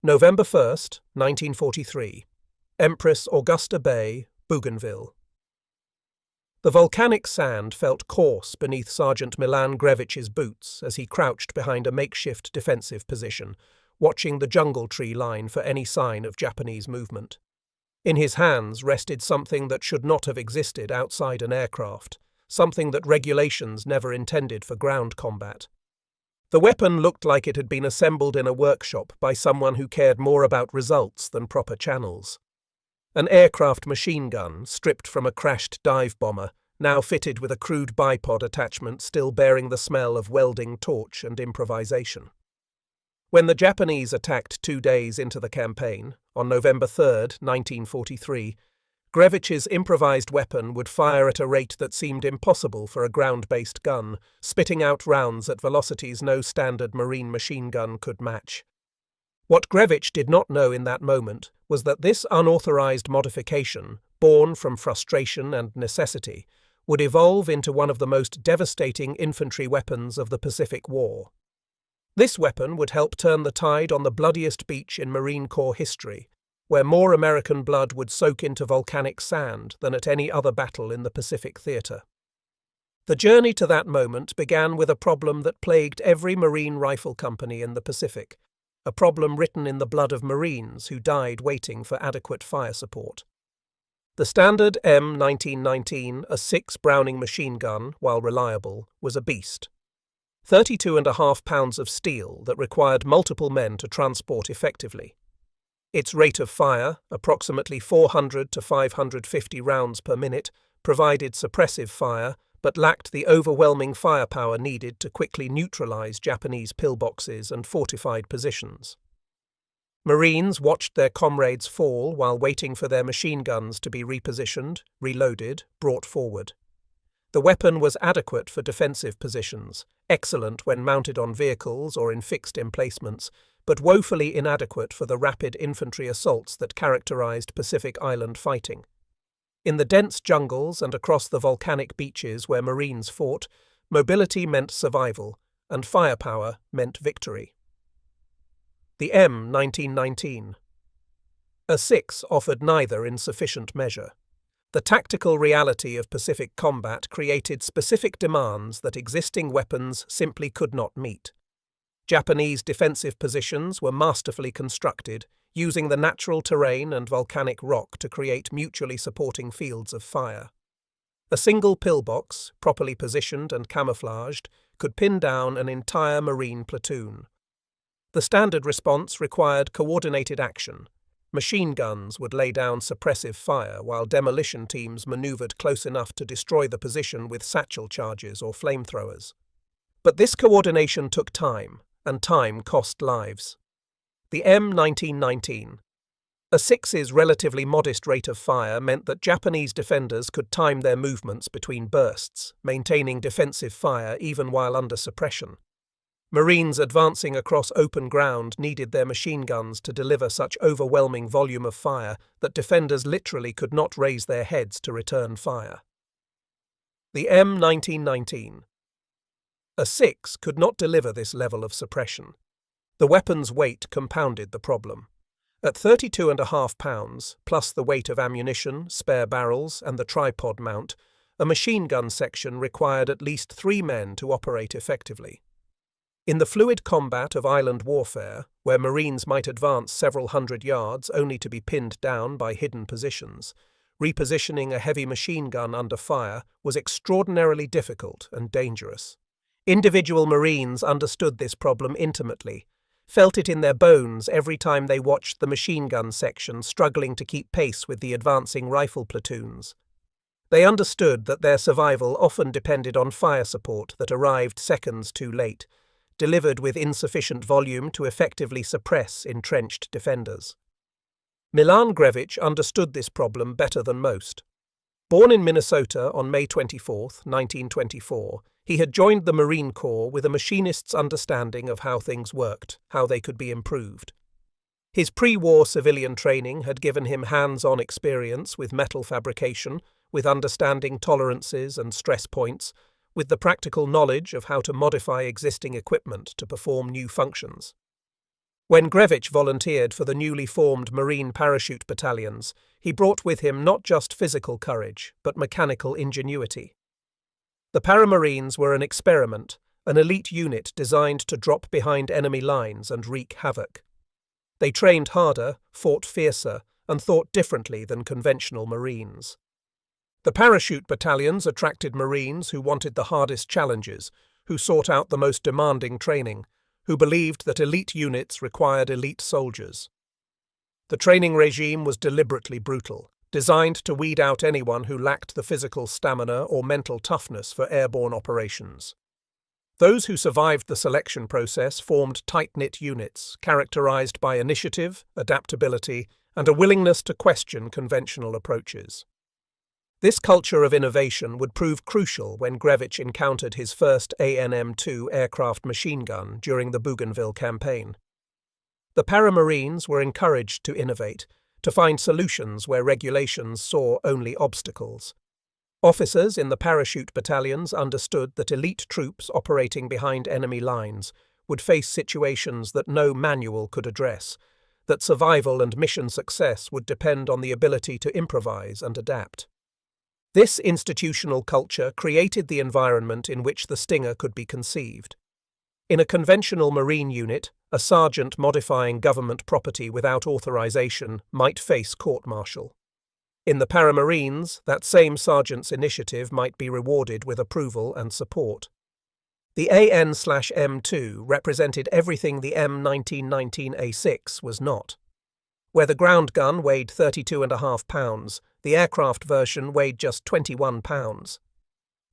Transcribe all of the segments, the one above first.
November 1st, 1943. Empress Augusta Bay, Bougainville. The volcanic sand felt coarse beneath Sergeant Milan Grevich's boots as he crouched behind a makeshift defensive position, watching the jungle tree line for any sign of Japanese movement. In his hands rested something that should not have existed outside an aircraft, something that regulations never intended for ground combat. The weapon looked like it had been assembled in a workshop by someone who cared more about results than proper channels. An aircraft machine gun, stripped from a crashed dive bomber, now fitted with a crude bipod attachment still bearing the smell of welding torch and improvisation. When the Japanese attacked 2 days into the campaign, on November 3, 1943, Grevich's improvised weapon would fire at a rate that seemed impossible for a ground-based gun, spitting out rounds at velocities no standard marine machine gun could match. What Grevich did not know in that moment was that this unauthorized modification, born from frustration and necessity, would evolve into one of the most devastating infantry weapons of the Pacific War. This weapon would help turn the tide on the bloodiest beach in Marine Corps history, where more American blood would soak into volcanic sand than at any other battle in the Pacific theater. The journey to that moment began with a problem that plagued every Marine rifle company in the Pacific, a problem written in the blood of Marines who died waiting for adequate fire support. The standard M1919, a 6 Browning machine gun, while reliable, was a beast. 32.5 pounds of steel that required multiple men to transport effectively. Its rate of fire, approximately 400 to 550 rounds per minute, provided suppressive fire but lacked the overwhelming firepower needed to quickly neutralize Japanese pillboxes and fortified positions. Marines watched their comrades fall while waiting for their machine guns to be repositioned, reloaded, brought forward. The weapon was adequate for defensive positions, excellent when mounted on vehicles or in fixed emplacements, but woefully inadequate for the rapid infantry assaults that characterized Pacific Island fighting. In the dense jungles and across the volcanic beaches where Marines fought, mobility meant survival, and firepower meant victory. The M1919. A 6 offered neither in sufficient measure. The tactical reality of Pacific combat created specific demands that existing weapons simply could not meet. Japanese defensive positions were masterfully constructed, using the natural terrain and volcanic rock to create mutually supporting fields of fire. A single pillbox, properly positioned and camouflaged, could pin down an entire Marine platoon. The standard response required coordinated action. Machine guns would lay down suppressive fire while demolition teams maneuvered close enough to destroy the position with satchel charges or flamethrowers. But this coordination took time, and time cost lives. The M1919. A 6's relatively modest rate of fire meant that Japanese defenders could time their movements between bursts, maintaining defensive fire even while under suppression. Marines advancing across open ground needed their machine guns to deliver such overwhelming volume of fire that defenders literally could not raise their heads to return fire. The M1919. A 6 could not deliver this level of suppression. The weapon's weight compounded the problem. At 32.5 pounds, plus the weight of ammunition, spare barrels, and the tripod mount, a machine gun section required at least 3 men to operate effectively. In the fluid combat of island warfare, where Marines might advance several hundred yards only to be pinned down by hidden positions, repositioning a heavy machine gun under fire was extraordinarily difficult and dangerous. Individual Marines understood this problem intimately, felt it in their bones every time they watched the machine gun section struggling to keep pace with the advancing rifle platoons. They understood that their survival often depended on fire support that arrived seconds too late, delivered with insufficient volume to effectively suppress entrenched defenders. Milan Grevich understood this problem better than most. Born in Minnesota on May 24, 1924, he had joined the Marine Corps with a machinist's understanding of how things worked, how they could be improved. His pre-war civilian training had given him hands-on experience with metal fabrication, with understanding tolerances and stress points, with the practical knowledge of how to modify existing equipment to perform new functions. When Grevich volunteered for the newly formed Marine Parachute Battalions, he brought with him not just physical courage, but mechanical ingenuity. The Paramarines were an experiment, an elite unit designed to drop behind enemy lines and wreak havoc. They trained harder, fought fiercer, and thought differently than conventional Marines. The parachute battalions attracted Marines who wanted the hardest challenges, who sought out the most demanding training, who believed that elite units required elite soldiers. The training regime was deliberately brutal, designed to weed out anyone who lacked the physical stamina or mental toughness for airborne operations. Those who survived the selection process formed tight-knit units, characterized by initiative, adaptability, and a willingness to question conventional approaches. This culture of innovation would prove crucial when Grevich encountered his first ANM-2 aircraft machine gun during the Bougainville campaign. The Paramarines were encouraged to innovate, to find solutions where regulations saw only obstacles. Officers in the parachute battalions understood that elite troops operating behind enemy lines would face situations that no manual could address, that survival and mission success would depend on the ability to improvise and adapt. This institutional culture created the environment in which the Stinger could be conceived. In a conventional Marine unit, a sergeant modifying government property without authorization might face court-martial. In the Paramarines, that same sergeant's initiative might be rewarded with approval and support. The AN/M2 represented everything the M1919A6 was not. Where the ground gun weighed 32.5 pounds, the aircraft version weighed just 21 pounds.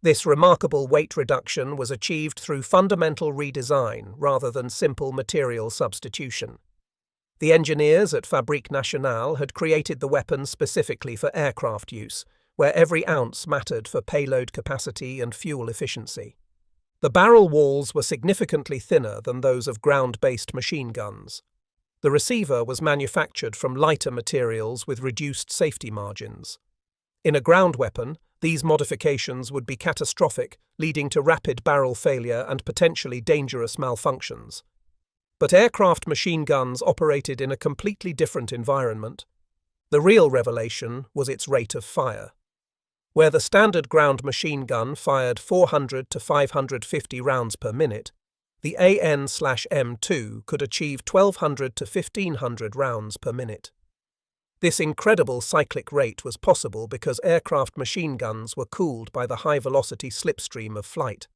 This remarkable weight reduction was achieved through fundamental redesign rather than simple material substitution. The engineers at Fabrique Nationale had created the weapon specifically for aircraft use, where every ounce mattered for payload capacity and fuel efficiency. The barrel walls were significantly thinner than those of ground-based machine guns. The receiver was manufactured from lighter materials with reduced safety margins. In a ground weapon, these modifications would be catastrophic, leading to rapid barrel failure and potentially dangerous malfunctions. But aircraft machine guns operated in a completely different environment. The real revelation was its rate of fire. Where the standard ground machine gun fired 400 to 550 rounds per minute, the AN/M2 could achieve 1,200 to 1,500 rounds per minute. This incredible cyclic rate was possible because aircraft machine guns were cooled by the high-velocity slipstream of flight.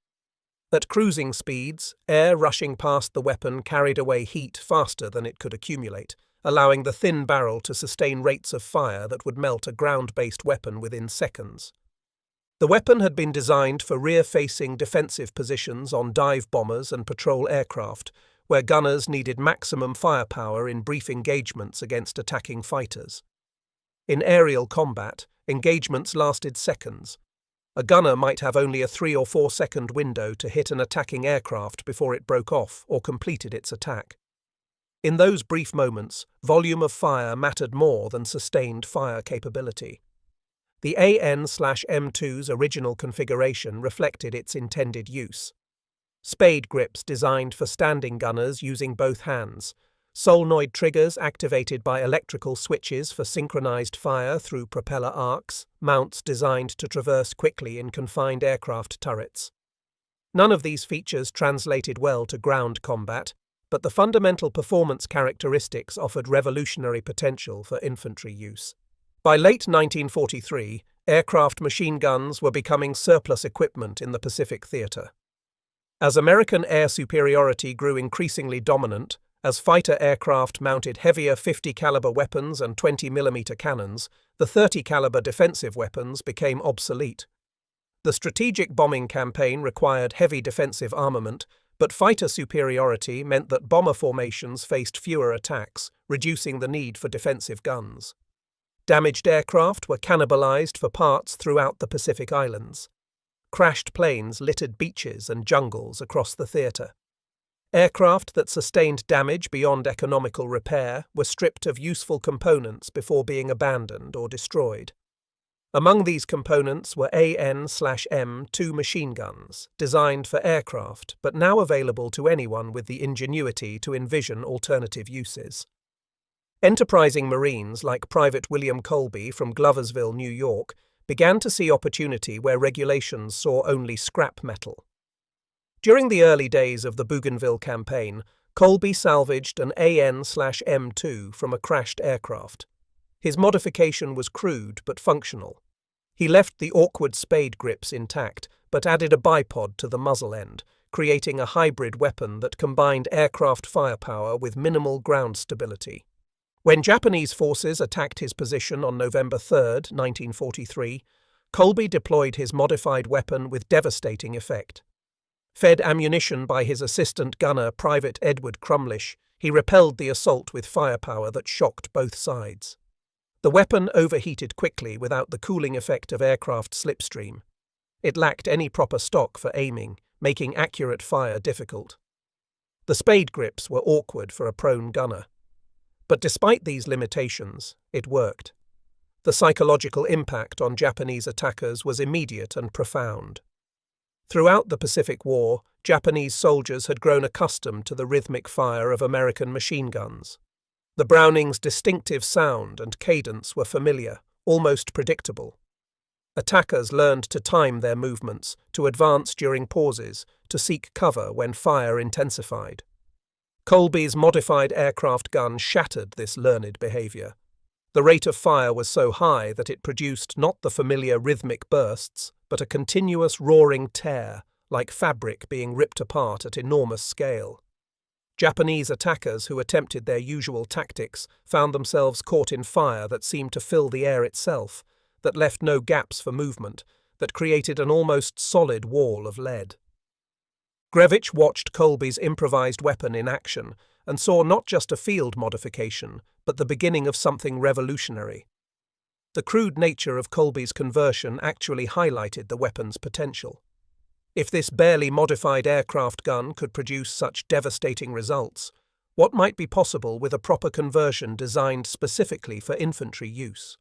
At cruising speeds, air rushing past the weapon carried away heat faster than it could accumulate, allowing the thin barrel to sustain rates of fire that would melt a ground-based weapon within seconds. The weapon had been designed for rear-facing defensive positions on dive bombers and patrol aircraft, where gunners needed maximum firepower in brief engagements against attacking fighters. In aerial combat, engagements lasted seconds. A gunner might have only a 3 or 4 second window to hit an attacking aircraft before it broke off or completed its attack. In those brief moments, volume of fire mattered more than sustained fire capability. The AN/M2's original configuration reflected its intended use. Spade grips designed for standing gunners using both hands, solenoid triggers activated by electrical switches for synchronized fire through propeller arcs, mounts designed to traverse quickly in confined aircraft turrets. None of these features translated well to ground combat, but the fundamental performance characteristics offered revolutionary potential for infantry use. By late 1943, aircraft machine guns were becoming surplus equipment in the Pacific theater. As American air superiority grew increasingly dominant, as fighter aircraft mounted heavier 50 caliber weapons and 20 mm cannons, the 30 caliber defensive weapons became obsolete. The strategic bombing campaign required heavy defensive armament, but fighter superiority meant that bomber formations faced fewer attacks, reducing the need for defensive guns. Damaged aircraft were cannibalized for parts throughout the Pacific Islands. Crashed planes littered beaches and jungles across the theater. Aircraft that sustained damage beyond economical repair were stripped of useful components before being abandoned or destroyed. Among these components were AN/M2 machine guns, designed for aircraft but now available to anyone with the ingenuity to envision alternative uses. Enterprising Marines like Private William Colby from Gloversville, New York, began to see opportunity where regulations saw only scrap metal. During the early days of the Bougainville campaign, Colby salvaged an AN/M2 from a crashed aircraft. His modification was crude but functional. He left the awkward spade grips intact, but added a bipod to the muzzle end, creating a hybrid weapon that combined aircraft firepower with minimal ground stability. When Japanese forces attacked his position on November 3, 1943, Colby deployed his modified weapon with devastating effect. Fed ammunition by his assistant gunner, Private Edward Crumlish, he repelled the assault with firepower that shocked both sides. The weapon overheated quickly without the cooling effect of aircraft slipstream. It lacked any proper stock for aiming, making accurate fire difficult. The spade grips were awkward for a prone gunner. But despite these limitations, it worked. The psychological impact on Japanese attackers was immediate and profound. Throughout the Pacific War, Japanese soldiers had grown accustomed to the rhythmic fire of American machine guns. The Browning's distinctive sound and cadence were familiar, almost predictable. Attackers learned to time their movements, to advance during pauses, to seek cover when fire intensified. Colby's modified aircraft gun shattered this learned behavior. The rate of fire was so high that it produced not the familiar rhythmic bursts, but a continuous roaring tear, like fabric being ripped apart at enormous scale. Japanese attackers who attempted their usual tactics found themselves caught in fire that seemed to fill the air itself, that left no gaps for movement, that created an almost solid wall of lead. Grevich watched Colby's improvised weapon in action and saw not just a field modification, but the beginning of something revolutionary. The crude nature of Colby's conversion actually highlighted the weapon's potential. If this barely modified aircraft gun could produce such devastating results, what might be possible with a proper conversion designed specifically for infantry use?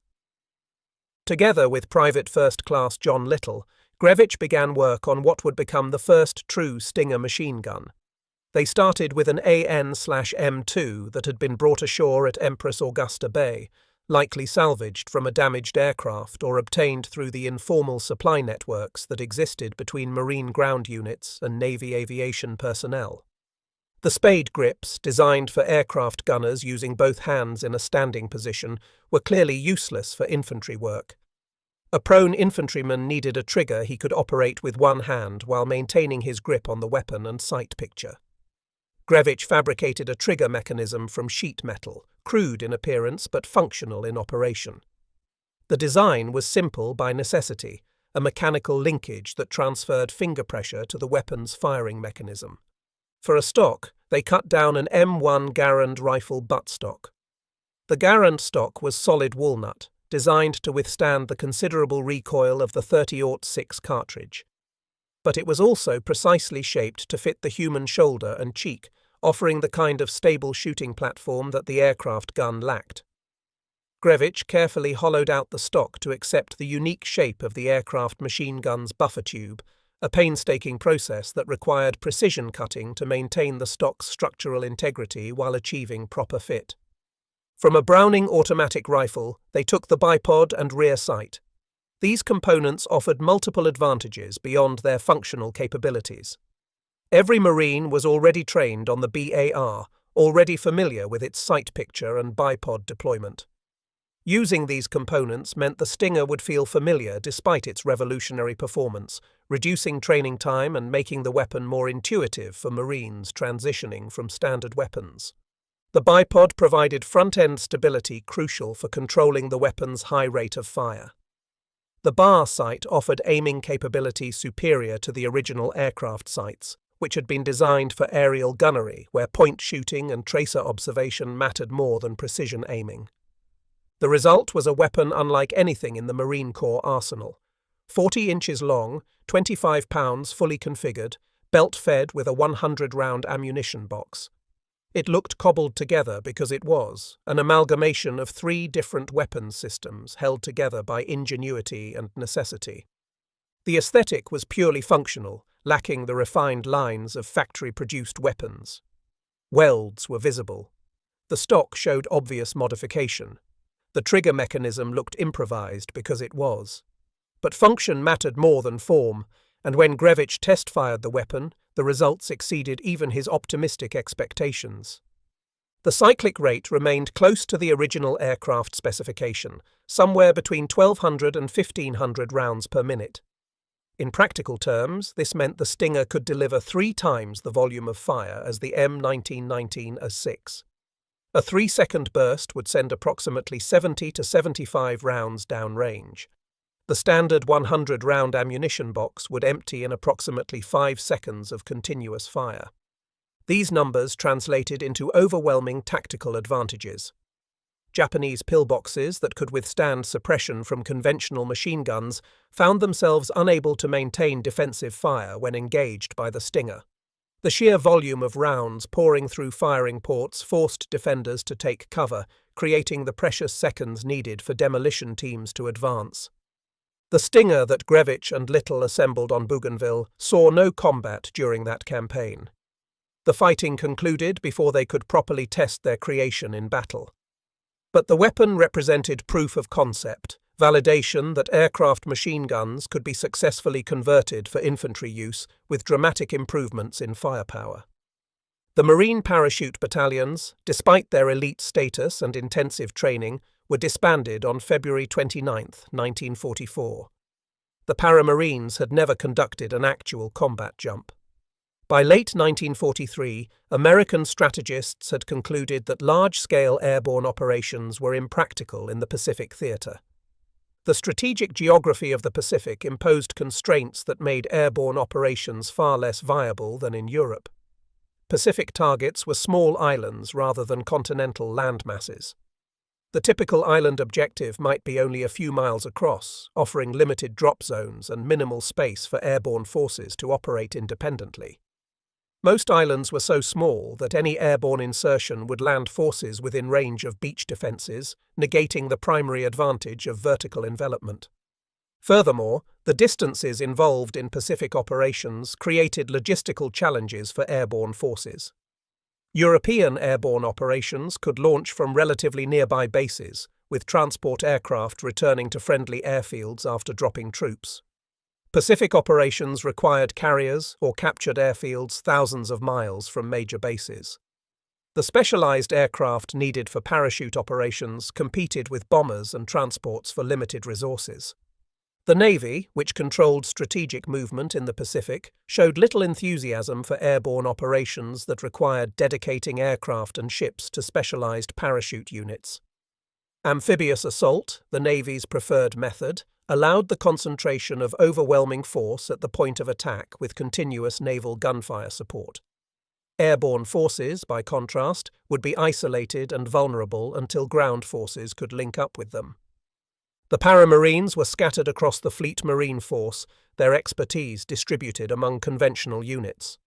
Together with Private First Class John Little, Grevich began work on what would become the first true Stinger machine gun. They started with an AN/M2 that had been brought ashore at Empress Augusta Bay, likely salvaged from a damaged aircraft or obtained through the informal supply networks that existed between Marine ground units and Navy aviation personnel. The spade grips, designed for aircraft gunners using both hands in a standing position, were clearly useless for infantry work. A prone infantryman needed a trigger he could operate with one hand while maintaining his grip on the weapon and sight picture. Grevich fabricated a trigger mechanism from sheet metal, crude in appearance but functional in operation. The design was simple by necessity, a mechanical linkage that transferred finger pressure to the weapon's firing mechanism. For a stock, they cut down an M1 Garand rifle buttstock. The Garand stock was solid walnut, designed to withstand the considerable recoil of the 30-06 cartridge. But it was also precisely shaped to fit the human shoulder and cheek, offering the kind of stable shooting platform that the aircraft gun lacked. Grevich carefully hollowed out the stock to accept the unique shape of the aircraft machine gun's buffer tube, a painstaking process that required precision cutting to maintain the stock's structural integrity while achieving proper fit. From a Browning automatic rifle, they took the bipod and rear sight. These components offered multiple advantages beyond their functional capabilities. Every Marine was already trained on the BAR, already familiar with its sight picture and bipod deployment. Using these components meant the Stinger would feel familiar despite its revolutionary performance, reducing training time and making the weapon more intuitive for Marines transitioning from standard weapons. The bipod provided front-end stability crucial for controlling the weapon's high rate of fire. The BAR sight offered aiming capability superior to the original aircraft sights, which had been designed for aerial gunnery, where point shooting and tracer observation mattered more than precision aiming. The result was a weapon unlike anything in the Marine Corps arsenal. 40 inches long, 25 pounds fully configured, belt-fed with a 100-round ammunition box. It looked cobbled together because it was an amalgamation of three different weapons systems held together by ingenuity and necessity. The aesthetic was purely functional, lacking the refined lines of factory-produced weapons. Welds were visible. The stock showed obvious modification. The trigger mechanism looked improvised because it was. But function mattered more than form, and when Grevich test-fired the weapon, the results exceeded even his optimistic expectations. The cyclic rate remained close to the original aircraft specification, somewhere between 1,200 and 1,500 rounds per minute. In practical terms, this meant the Stinger could deliver 3 times the volume of fire as the M1919A6. A 3-second burst would send approximately 70 to 75 rounds downrange. The standard 100-round ammunition box would empty in approximately 5 seconds of continuous fire. These numbers translated into overwhelming tactical advantages. Japanese pillboxes that could withstand suppression from conventional machine guns found themselves unable to maintain defensive fire when engaged by the Stinger. The sheer volume of rounds pouring through firing ports forced defenders to take cover, creating the precious seconds needed for demolition teams to advance. The Stinger that Grevich and Little assembled on Bougainville saw no combat during that campaign. The fighting concluded before they could properly test their creation in battle. But the weapon represented proof of concept, validation that aircraft machine guns could be successfully converted for infantry use with dramatic improvements in firepower. The Marine parachute battalions, despite their elite status and intensive training, were disbanded on February 29, 1944. The Paramarines had never conducted an actual combat jump. By late 1943, American strategists had concluded that large-scale airborne operations were impractical in the Pacific theater. The strategic geography of the Pacific imposed constraints that made airborne operations far less viable than in Europe. Pacific targets were small islands rather than continental land masses. The typical island objective might be only a few miles across, offering limited drop zones and minimal space for airborne forces to operate independently. Most islands were so small that any airborne insertion would land forces within range of beach defences, negating the primary advantage of vertical envelopment. Furthermore, the distances involved in Pacific operations created logistical challenges for airborne forces. European airborne operations could launch from relatively nearby bases, with transport aircraft returning to friendly airfields after dropping troops. Pacific operations required carriers or captured airfields thousands of miles from major bases. The specialized aircraft needed for parachute operations competed with bombers and transports for limited resources. The Navy, which controlled strategic movement in the Pacific, showed little enthusiasm for airborne operations that required dedicating aircraft and ships to specialized parachute units. Amphibious assault, the Navy's preferred method, allowed the concentration of overwhelming force at the point of attack with continuous naval gunfire support. Airborne forces, by contrast, would be isolated and vulnerable until ground forces could link up with them. The Paramarines were scattered across the Fleet Marine Force, their expertise distributed among conventional units.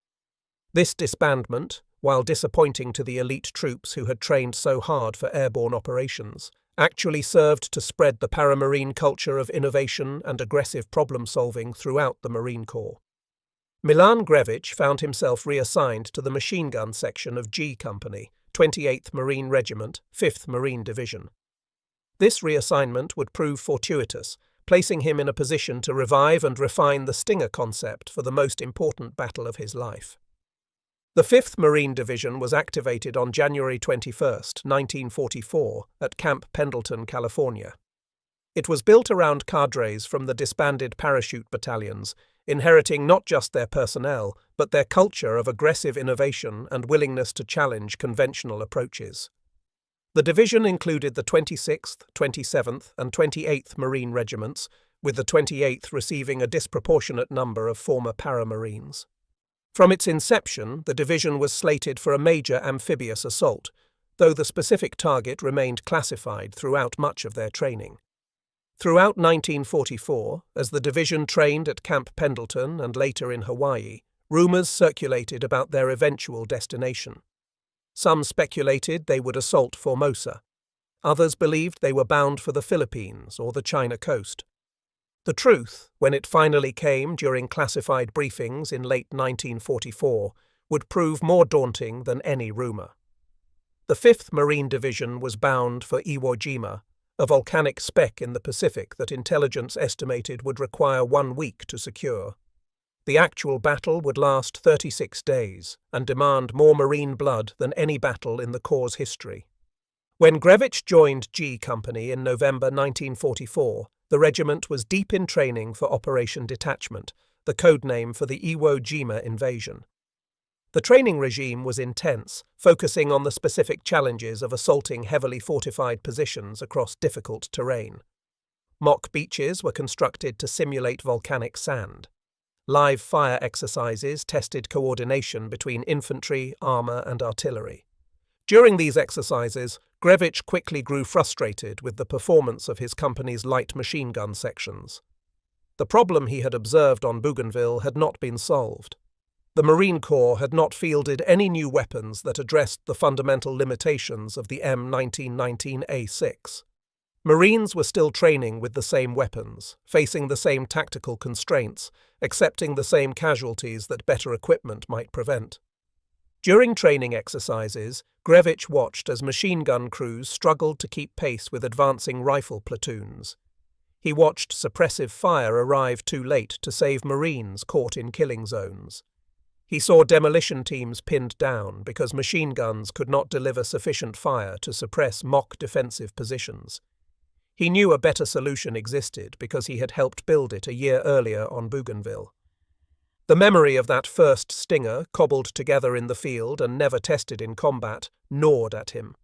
This disbandment, while disappointing to the elite troops who had trained so hard for airborne operations, actually served to spread the Paramarine culture of innovation and aggressive problem-solving throughout the Marine Corps. Milan Grevich found himself reassigned to the machine gun section of G Company, 28th Marine Regiment, 5th Marine Division. This reassignment would prove fortuitous, placing him in a position to revive and refine the Stinger concept for the most important battle of his life. The 5th Marine Division was activated on January 21, 1944, at Camp Pendleton, California. It was built around cadres from the disbanded parachute battalions, inheriting not just their personnel, but their culture of aggressive innovation and willingness to challenge conventional approaches. The division included the 26th, 27th, and 28th Marine Regiments, with the 28th receiving a disproportionate number of former Paramarines. From its inception, the division was slated for a major amphibious assault, though the specific target remained classified throughout much of their training. Throughout 1944, as the division trained at Camp Pendleton and later in Hawaii, rumors circulated about their eventual destination. Some speculated they would assault Formosa. Others believed they were bound for the Philippines or the China coast. The truth, when it finally came during classified briefings in late 1944, would prove more daunting than any rumor. The 5th Marine Division was bound for Jima, a volcanic speck in the Pacific that intelligence estimated would require 1 week to secure. The actual battle would last 36 days and demand more marine blood than any battle in the Corps' history. When Grevich joined G Company in November 1944, the regiment was deep in training for Operation Detachment, the codename for the Iwo Jima invasion. The training regime was intense, focusing on the specific challenges of assaulting heavily fortified positions across difficult terrain. Mock beaches were constructed to simulate volcanic sand. Live fire exercises tested coordination between infantry, armor, and artillery. During these exercises, Grevich quickly grew frustrated with the performance of his company's light machine gun sections. The problem he had observed on Bougainville had not been solved. The Marine Corps had not fielded any new weapons that addressed the fundamental limitations of the M1919A6. Marines were still training with the same weapons, facing the same tactical constraints, accepting the same casualties that better equipment might prevent. During training exercises, Grevich watched as machine gun crews struggled to keep pace with advancing rifle platoons. He watched suppressive fire arrive too late to save Marines caught in killing zones. He saw demolition teams pinned down because machine guns could not deliver sufficient fire to suppress mock defensive positions. He knew a better solution existed because he had helped build it a year earlier on Bougainville. The memory of that first Stinger, cobbled together in the field and never tested in combat, gnawed at him.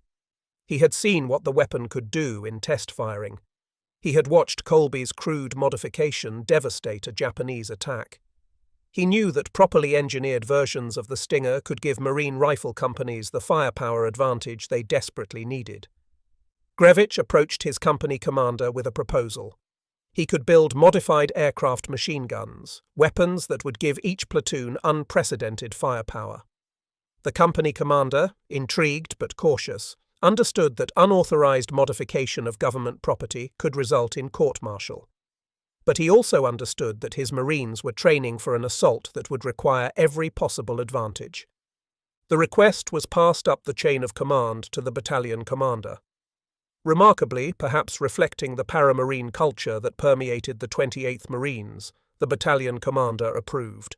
He had seen what the weapon could do in test firing. He had watched Colby's crude modification devastate a Japanese attack. He knew that properly engineered versions of the Stinger could give Marine rifle companies the firepower advantage they desperately needed. Grevich approached his company commander with a proposal. He could build modified aircraft machine guns, weapons that would give each platoon unprecedented firepower. The company commander, intrigued but cautious, understood that unauthorized modification of government property could result in court-martial. But he also understood that his Marines were training for an assault that would require every possible advantage. The request was passed up the chain of command to the battalion commander. Remarkably, perhaps reflecting the paramarine culture that permeated the 28th Marines, the battalion commander approved.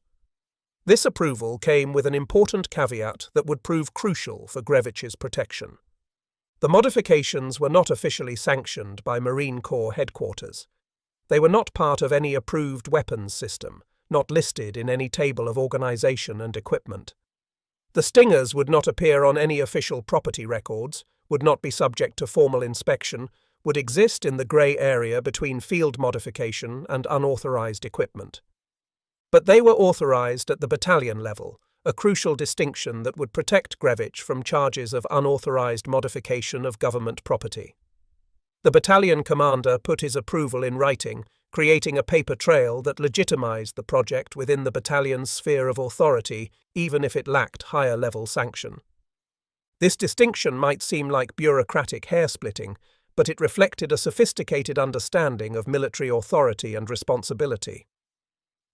This approval came with an important caveat that would prove crucial for Grevich's protection. The modifications were not officially sanctioned by Marine Corps headquarters. They were not part of any approved weapons system, not listed in any table of organization and equipment. The Stingers would not appear on any official property records, would not be subject to formal inspection, would exist in the grey area between field modification and unauthorized equipment. But they were authorized at the battalion level, a crucial distinction that would protect Grevich from charges of unauthorized modification of government property. The battalion commander put his approval in writing, creating a paper trail that legitimized the project within the battalion's sphere of authority, even if it lacked higher-level sanction. This distinction might seem like bureaucratic hair-splitting, but it reflected a sophisticated understanding of military authority and responsibility.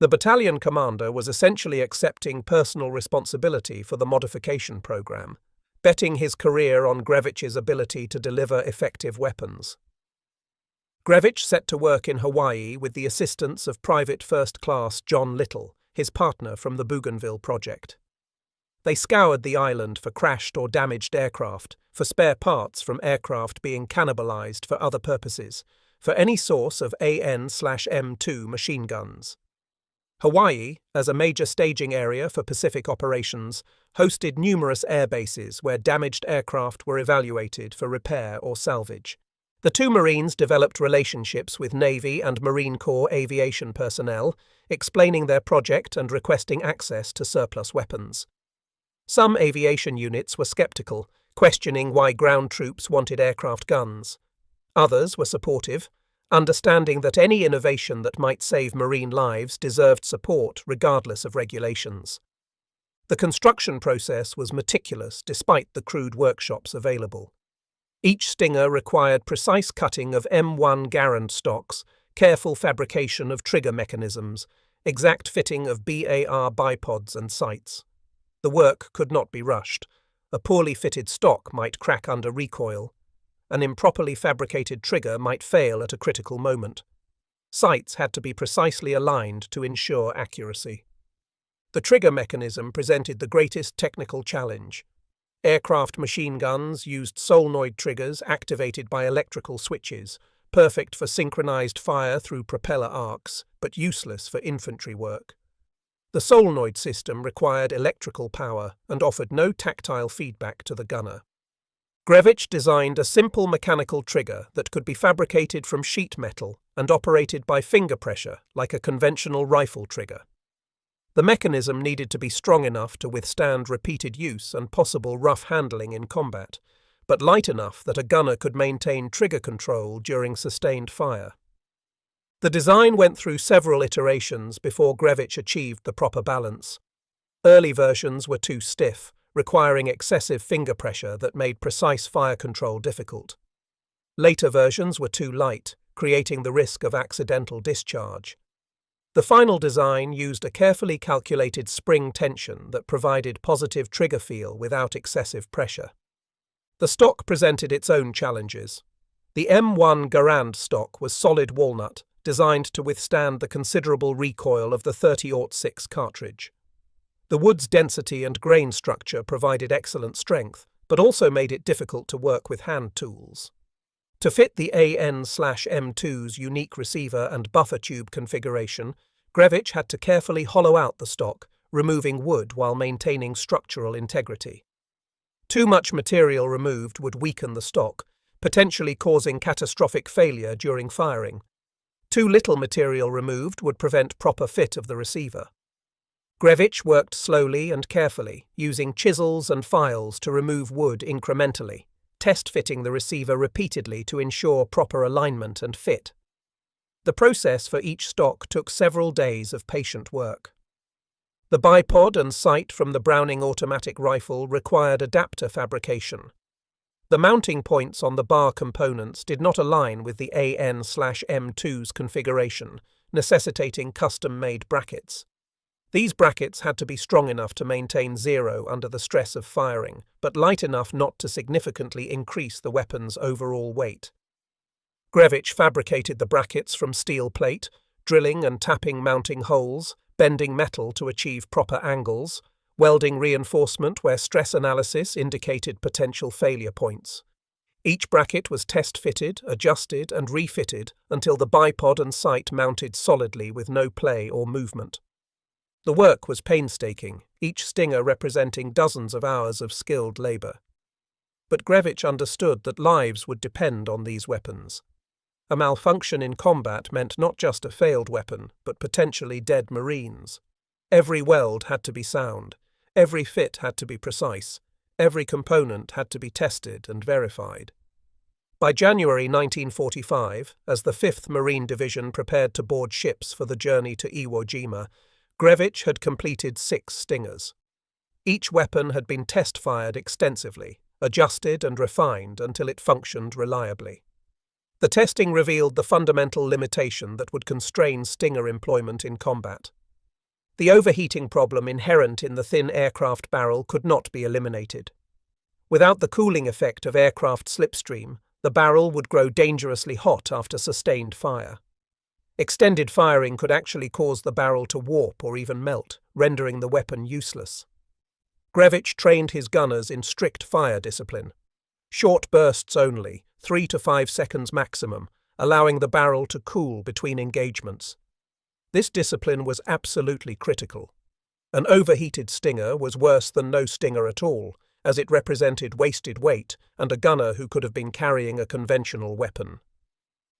The battalion commander was essentially accepting personal responsibility for the modification program, betting his career on Grevich's ability to deliver effective weapons. Grevich set to work in Hawaii with the assistance of Private First Class John Little, his partner from the Bougainville project. They scoured the island for crashed or damaged aircraft, for spare parts from aircraft being cannibalized for other purposes, for any source of AN/M2 machine guns. Hawaii, as a major staging area for Pacific operations, hosted numerous air bases where damaged aircraft were evaluated for repair or salvage. The two Marines developed relationships with Navy and Marine Corps aviation personnel, explaining their project and requesting access to surplus weapons. Some aviation units were skeptical, questioning why ground troops wanted aircraft guns. Others were supportive, understanding that any innovation that might save marine lives deserved support regardless of regulations. The construction process was meticulous despite the crude workshops available. Each stinger required precise cutting of M1 Garand stocks, careful fabrication of trigger mechanisms, exact fitting of BAR bipods and sights. The work could not be rushed. A poorly fitted stock might crack under recoil. An improperly fabricated trigger might fail at a critical moment. Sights had to be precisely aligned to ensure accuracy. The trigger mechanism presented the greatest technical challenge. Aircraft machine guns used solenoid triggers activated by electrical switches, perfect for synchronized fire through propeller arcs, but useless for infantry work. The solenoid system required electrical power and offered no tactile feedback to the gunner. Grevich designed a simple mechanical trigger that could be fabricated from sheet metal and operated by finger pressure like a conventional rifle trigger. The mechanism needed to be strong enough to withstand repeated use and possible rough handling in combat, but light enough that a gunner could maintain trigger control during sustained fire. The design went through several iterations before Grevich achieved the proper balance. Early versions were too stiff, requiring excessive finger pressure that made precise fire control difficult. Later versions were too light, creating the risk of accidental discharge. The final design used a carefully calculated spring tension that provided positive trigger feel without excessive pressure. The stock presented its own challenges. The M1 Garand stock was solid walnut, designed to withstand the considerable recoil of the 30-06 cartridge. The wood's density and grain structure provided excellent strength, but also made it difficult to work with hand tools. To fit the AN/M2's unique receiver and buffer tube configuration, Grevich had to carefully hollow out the stock, removing wood while maintaining structural integrity. Too much material removed would weaken the stock, potentially causing catastrophic failure during firing. Too little material removed would prevent proper fit of the receiver. Grevich worked slowly and carefully, using chisels and files to remove wood incrementally, test-fitting the receiver repeatedly to ensure proper alignment and fit. The process for each stock took several days of patient work. The bipod and sight from the Browning automatic rifle required adapter fabrication. The mounting points on the bar components did not align with the AN/M2's configuration, necessitating custom-made brackets. These brackets had to be strong enough to maintain zero under the stress of firing, but light enough not to significantly increase the weapon's overall weight. Grevich fabricated the brackets from steel plate, drilling and tapping mounting holes, bending metal to achieve proper angles, welding reinforcement where stress analysis indicated potential failure points. Each bracket was test-fitted, adjusted and refitted until the bipod and sight mounted solidly with no play or movement. The work was painstaking, each stinger representing dozens of hours of skilled labor. But Grevich understood that lives would depend on these weapons. A malfunction in combat meant not just a failed weapon, but potentially dead Marines. Every weld had to be sound, every fit had to be precise, every component had to be tested and verified. By January 1945, as the 5th Marine Division prepared to board ships for the journey to Iwo Jima, Grevich had completed 6 stingers. Each weapon had been test-fired extensively, adjusted and refined until it functioned reliably. The testing revealed the fundamental limitation that would constrain stinger employment in combat. The overheating problem inherent in the thin aircraft barrel could not be eliminated. Without the cooling effect of aircraft slipstream, the barrel would grow dangerously hot after sustained fire. Extended firing could actually cause the barrel to warp or even melt, rendering the weapon useless. Grevich trained his gunners in strict fire discipline. Short bursts only, 3 to 5 seconds maximum, allowing the barrel to cool between engagements. This discipline was absolutely critical. An overheated stinger was worse than no stinger at all, as it represented wasted weight and a gunner who could have been carrying a conventional weapon.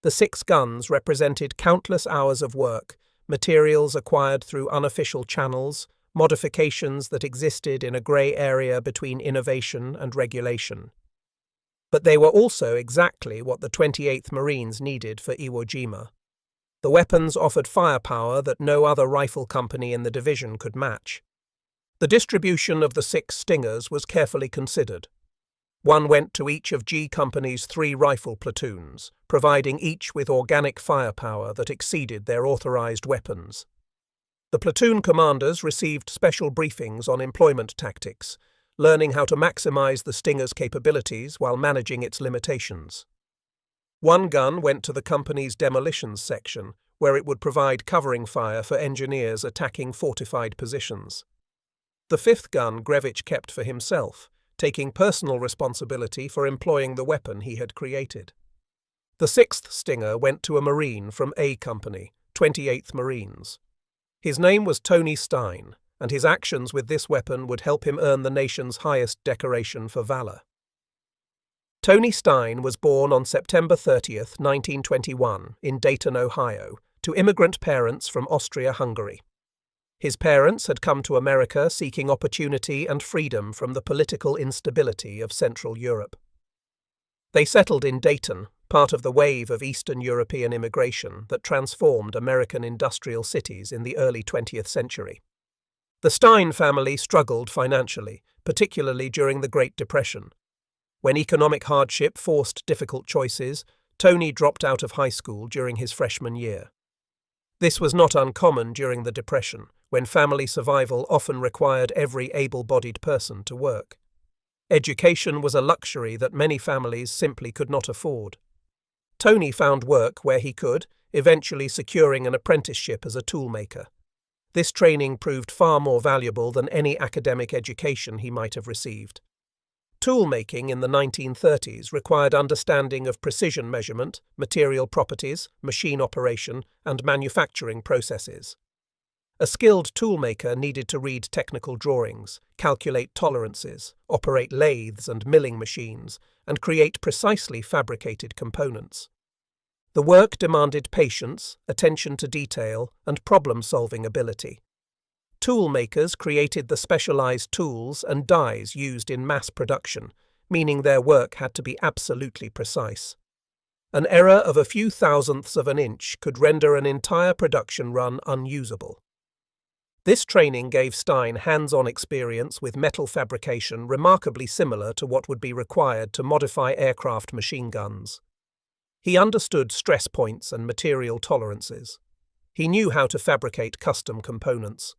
The 6 guns represented countless hours of work, materials acquired through unofficial channels, modifications that existed in a grey area between innovation and regulation. But they were also exactly what the 28th Marines needed for Iwo Jima. The weapons offered firepower that no other rifle company in the division could match. The distribution of the 6 Stingers was carefully considered. One went to each of G Company's 3 rifle platoons, providing each with organic firepower that exceeded their authorized weapons. The platoon commanders received special briefings on employment tactics, learning how to maximize the Stinger's capabilities while managing its limitations. One gun went to the company's demolitions section, where it would provide covering fire for engineers attacking fortified positions. The 5th gun Grevich kept for himself, taking personal responsibility for employing the weapon he had created. The 6th Stinger went to a Marine from A Company, 28th Marines. His name was Tony Stein, and his actions with this weapon would help him earn the nation's highest decoration for valor. Tony Stein was born on September 30, 1921, in Dayton, Ohio, to immigrant parents from Austria-Hungary. His parents had come to America seeking opportunity and freedom from the political instability of Central Europe. They settled in Dayton, part of the wave of Eastern European immigration that transformed American industrial cities in the early 20th century. The Stein family struggled financially, particularly during the Great Depression. When economic hardship forced difficult choices, Tony dropped out of high school during his freshman year. This was not uncommon during the Depression, when family survival often required every able-bodied person to work. Education was a luxury that many families simply could not afford. Tony found work where he could, eventually securing an apprenticeship as a toolmaker. This training proved far more valuable than any academic education he might have received. Toolmaking in the 1930s required understanding of precision measurement, material properties, machine operation, and manufacturing processes. A skilled toolmaker needed to read technical drawings, calculate tolerances, operate lathes and milling machines, and create precisely fabricated components. The work demanded patience, attention to detail, and problem-solving ability. Tool makers created the specialized tools and dies used in mass production, meaning their work had to be absolutely precise. An error of a few thousandths of an inch could render an entire production run unusable. This training gave Stein hands-on experience with metal fabrication remarkably similar to what would be required to modify aircraft machine guns. He understood stress points and material tolerances. He knew how to fabricate custom components.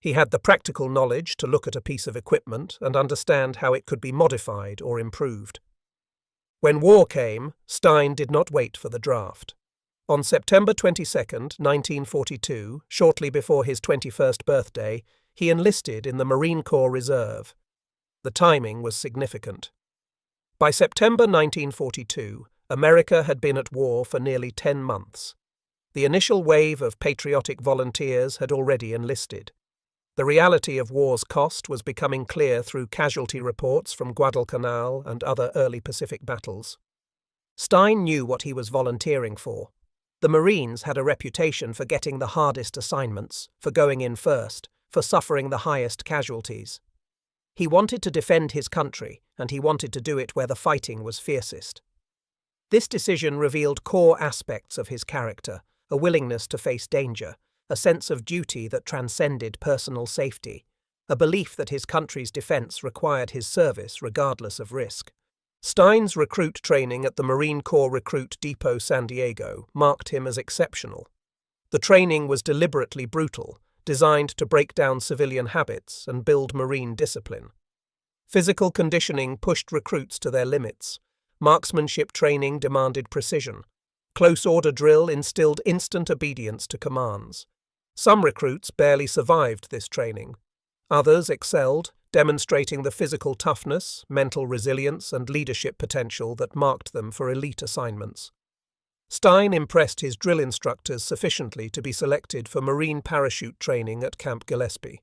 He had the practical knowledge to look at a piece of equipment and understand how it could be modified or improved. When war came, Stein did not wait for the draft. On September 22, 1942, shortly before his 21st birthday, he enlisted in the Marine Corps Reserve. The timing was significant. By September 1942, America had been at war for nearly 10 months. The initial wave of patriotic volunteers had already enlisted. The reality of war's cost was becoming clear through casualty reports from Guadalcanal and other early Pacific battles. Stein knew what he was volunteering for. The Marines had a reputation for getting the hardest assignments, for going in first, for suffering the highest casualties. He wanted to defend his country, and he wanted to do it where the fighting was fiercest. This decision revealed core aspects of his character, a willingness to face danger, a sense of duty that transcended personal safety, a belief that his country's defense required his service regardless of risk. Stein's recruit training at the Marine Corps Recruit Depot San Diego marked him as exceptional. The training was deliberately brutal, designed to break down civilian habits and build Marine discipline. Physical conditioning pushed recruits to their limits. Marksmanship training demanded precision. Close order drill instilled instant obedience to commands. Some recruits barely survived this training. Others excelled, demonstrating the physical toughness, mental resilience, and leadership potential that marked them for elite assignments. Stein impressed his drill instructors sufficiently to be selected for Marine parachute training at Camp Gillespie.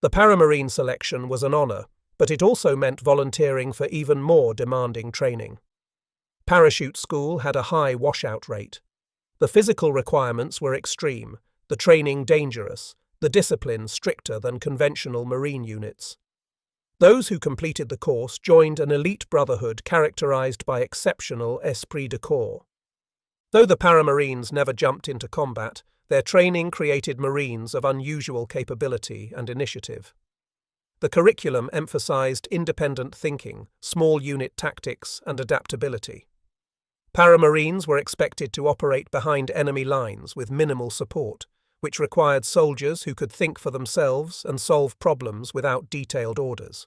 The Paramarine selection was an honor, but it also meant volunteering for even more demanding training. Parachute school had a high washout rate. The physical requirements were extreme, the training dangerous, the discipline stricter than conventional Marine units. Those who completed the course joined an elite brotherhood characterized by exceptional esprit de corps. Though the Paramarines never jumped into combat, their training created Marines of unusual capability and initiative. The curriculum emphasized independent thinking, small unit tactics, and adaptability. Paramarines were expected to operate behind enemy lines with minimal support, which required soldiers who could think for themselves and solve problems without detailed orders.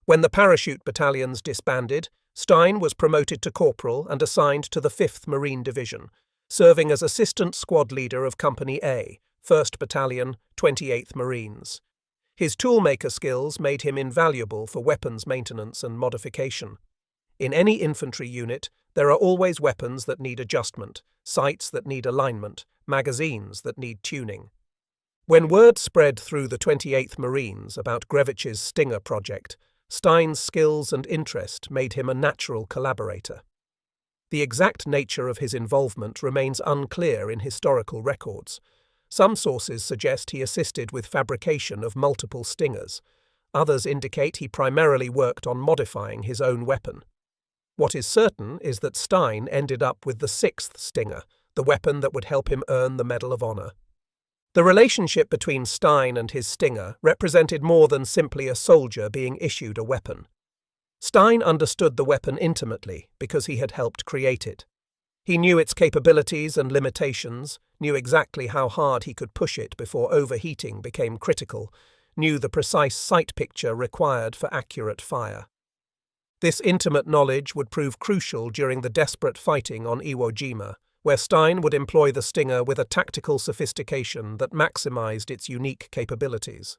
When the parachute battalions disbanded, Stein was promoted to corporal and assigned to the 5th Marine Division, serving as assistant squad leader of Company A, 1st Battalion, 28th Marines. His toolmaker skills made him invaluable for weapons maintenance and modification. In any infantry unit, there are always weapons that need adjustment, sights that need alignment, magazines that need tuning. When word spread through the 28th Marines about Grevich's Stinger project, Stein's skills and interest made him a natural collaborator. The exact nature of his involvement remains unclear in historical records. Some sources suggest he assisted with fabrication of multiple Stingers. Others indicate he primarily worked on modifying his own weapon. What is certain is that Stein ended up with the 6th Stinger, the weapon that would help him earn the Medal of Honor. The relationship between Stein and his Stinger represented more than simply a soldier being issued a weapon. Stein understood the weapon intimately because he had helped create it. He knew its capabilities and limitations, knew exactly how hard he could push it before overheating became critical, knew the precise sight picture required for accurate fire. This intimate knowledge would prove crucial during the desperate fighting on Iwo Jima, where Stein would employ the Stinger with a tactical sophistication that maximized its unique capabilities.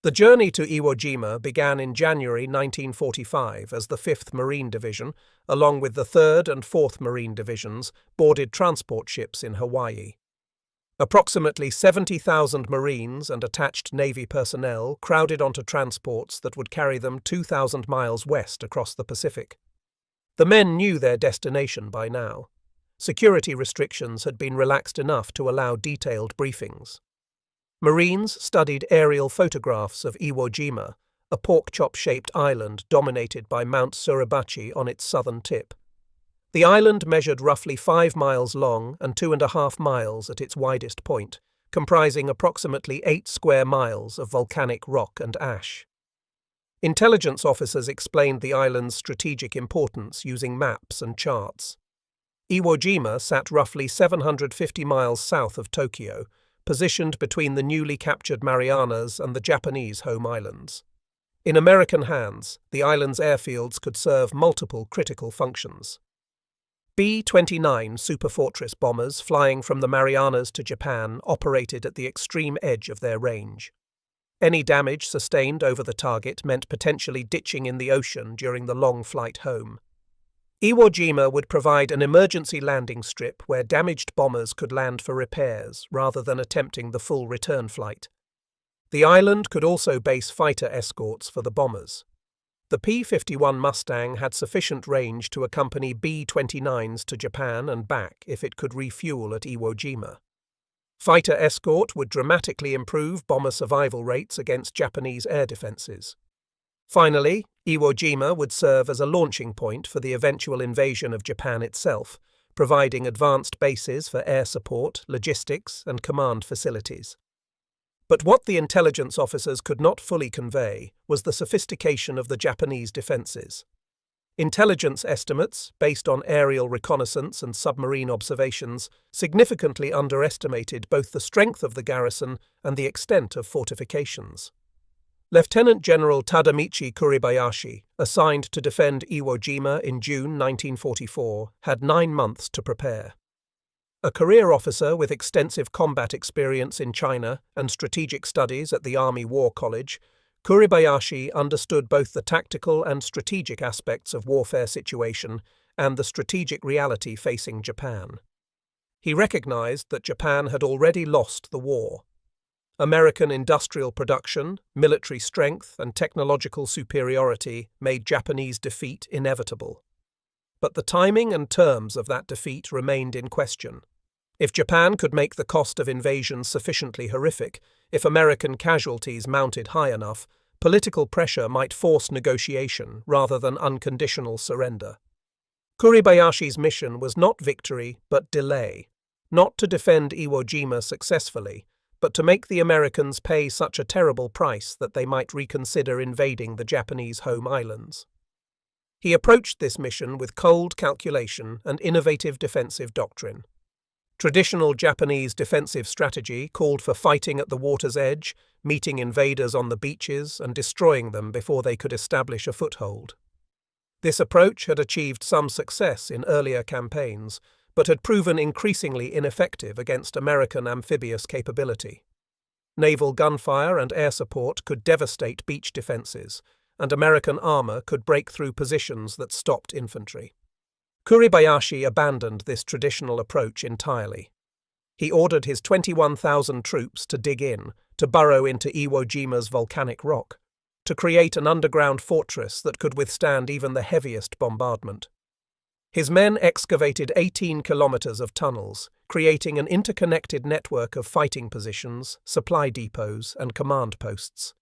The journey to Iwo Jima began in January 1945 as the 5th Marine Division, along with the 3rd and 4th Marine Divisions, boarded transport ships in Hawaii. Approximately 70,000 Marines and attached Navy personnel crowded onto transports that would carry them 2,000 miles west across the Pacific. The men knew their destination by now. Security restrictions had been relaxed enough to allow detailed briefings. Marines studied aerial photographs of Iwo Jima, a pork-chop-shaped island dominated by Mount Suribachi on its southern tip. The island measured roughly 5 miles long and 2.5 miles at its widest point, comprising approximately 8 square miles of volcanic rock and ash. Intelligence officers explained the island's strategic importance using maps and charts. Iwo Jima sat roughly 750 miles south of Tokyo, positioned between the newly captured Marianas and the Japanese home islands. In American hands, the island's airfields could serve multiple critical functions. B-29 Superfortress bombers flying from the Marianas to Japan operated at the extreme edge of their range. Any damage sustained over the target meant potentially ditching in the ocean during the long flight home. Iwo Jima would provide an emergency landing strip where damaged bombers could land for repairs rather than attempting the full return flight. The island could also base fighter escorts for the bombers. The P-51 Mustang had sufficient range to accompany B-29s to Japan and back if it could refuel at Iwo Jima. Fighter escort would dramatically improve bomber survival rates against Japanese air defenses. Finally, Iwo Jima would serve as a launching point for the eventual invasion of Japan itself, providing advanced bases for air support, logistics, and command facilities. But what the intelligence officers could not fully convey was the sophistication of the Japanese defenses. Intelligence estimates, based on aerial reconnaissance and submarine observations, significantly underestimated both the strength of the garrison and the extent of fortifications. Lieutenant General Tadamichi Kuribayashi, assigned to defend Iwo Jima in June 1944, had 9 months to prepare. A career officer with extensive combat experience in China and strategic studies at the Army War College, Kuribayashi understood both the tactical and strategic aspects of warfare situation and the strategic reality facing Japan. He recognized that Japan had already lost the war. American industrial production, military strength, and technological superiority made Japanese defeat inevitable. But the timing and terms of that defeat remained in question. If Japan could make the cost of invasion sufficiently horrific, if American casualties mounted high enough, political pressure might force negotiation rather than unconditional surrender. Kuribayashi's mission was not victory but delay, not to defend Iwo Jima successfully, but to make the Americans pay such a terrible price that they might reconsider invading the Japanese home islands. He approached this mission with cold calculation and innovative defensive doctrine. Traditional Japanese defensive strategy called for fighting at the water's edge, meeting invaders on the beaches, and destroying them before they could establish a foothold. This approach had achieved some success in earlier campaigns, but had proven increasingly ineffective against American amphibious capability. Naval gunfire and air support could devastate beach defenses, and American armor could break through positions that stopped infantry. Kuribayashi abandoned this traditional approach entirely. He ordered his 21,000 troops to dig in, to burrow into Iwo Jima's volcanic rock, to create an underground fortress that could withstand even the heaviest bombardment. His men excavated 18 kilometers of tunnels, creating an interconnected network of fighting positions, supply depots, and command posts.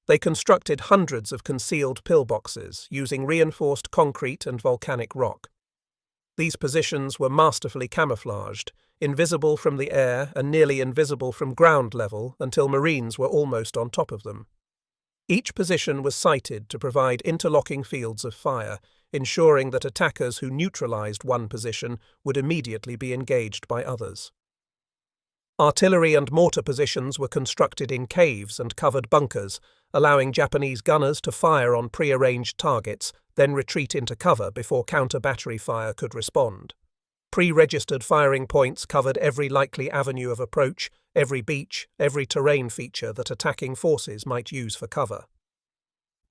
They constructed hundreds of concealed pillboxes using reinforced concrete and volcanic rock. These positions were masterfully camouflaged, invisible from the air and nearly invisible from ground level until Marines were almost on top of them. Each position was sighted to provide interlocking fields of fire, ensuring that attackers who neutralized one position would immediately be engaged by others. Artillery and mortar positions were constructed in caves and covered bunkers, allowing Japanese gunners to fire on prearranged targets, then retreat into cover before counter-battery fire could respond. Pre-registered firing points covered every likely avenue of approach, every beach, every terrain feature that attacking forces might use for cover.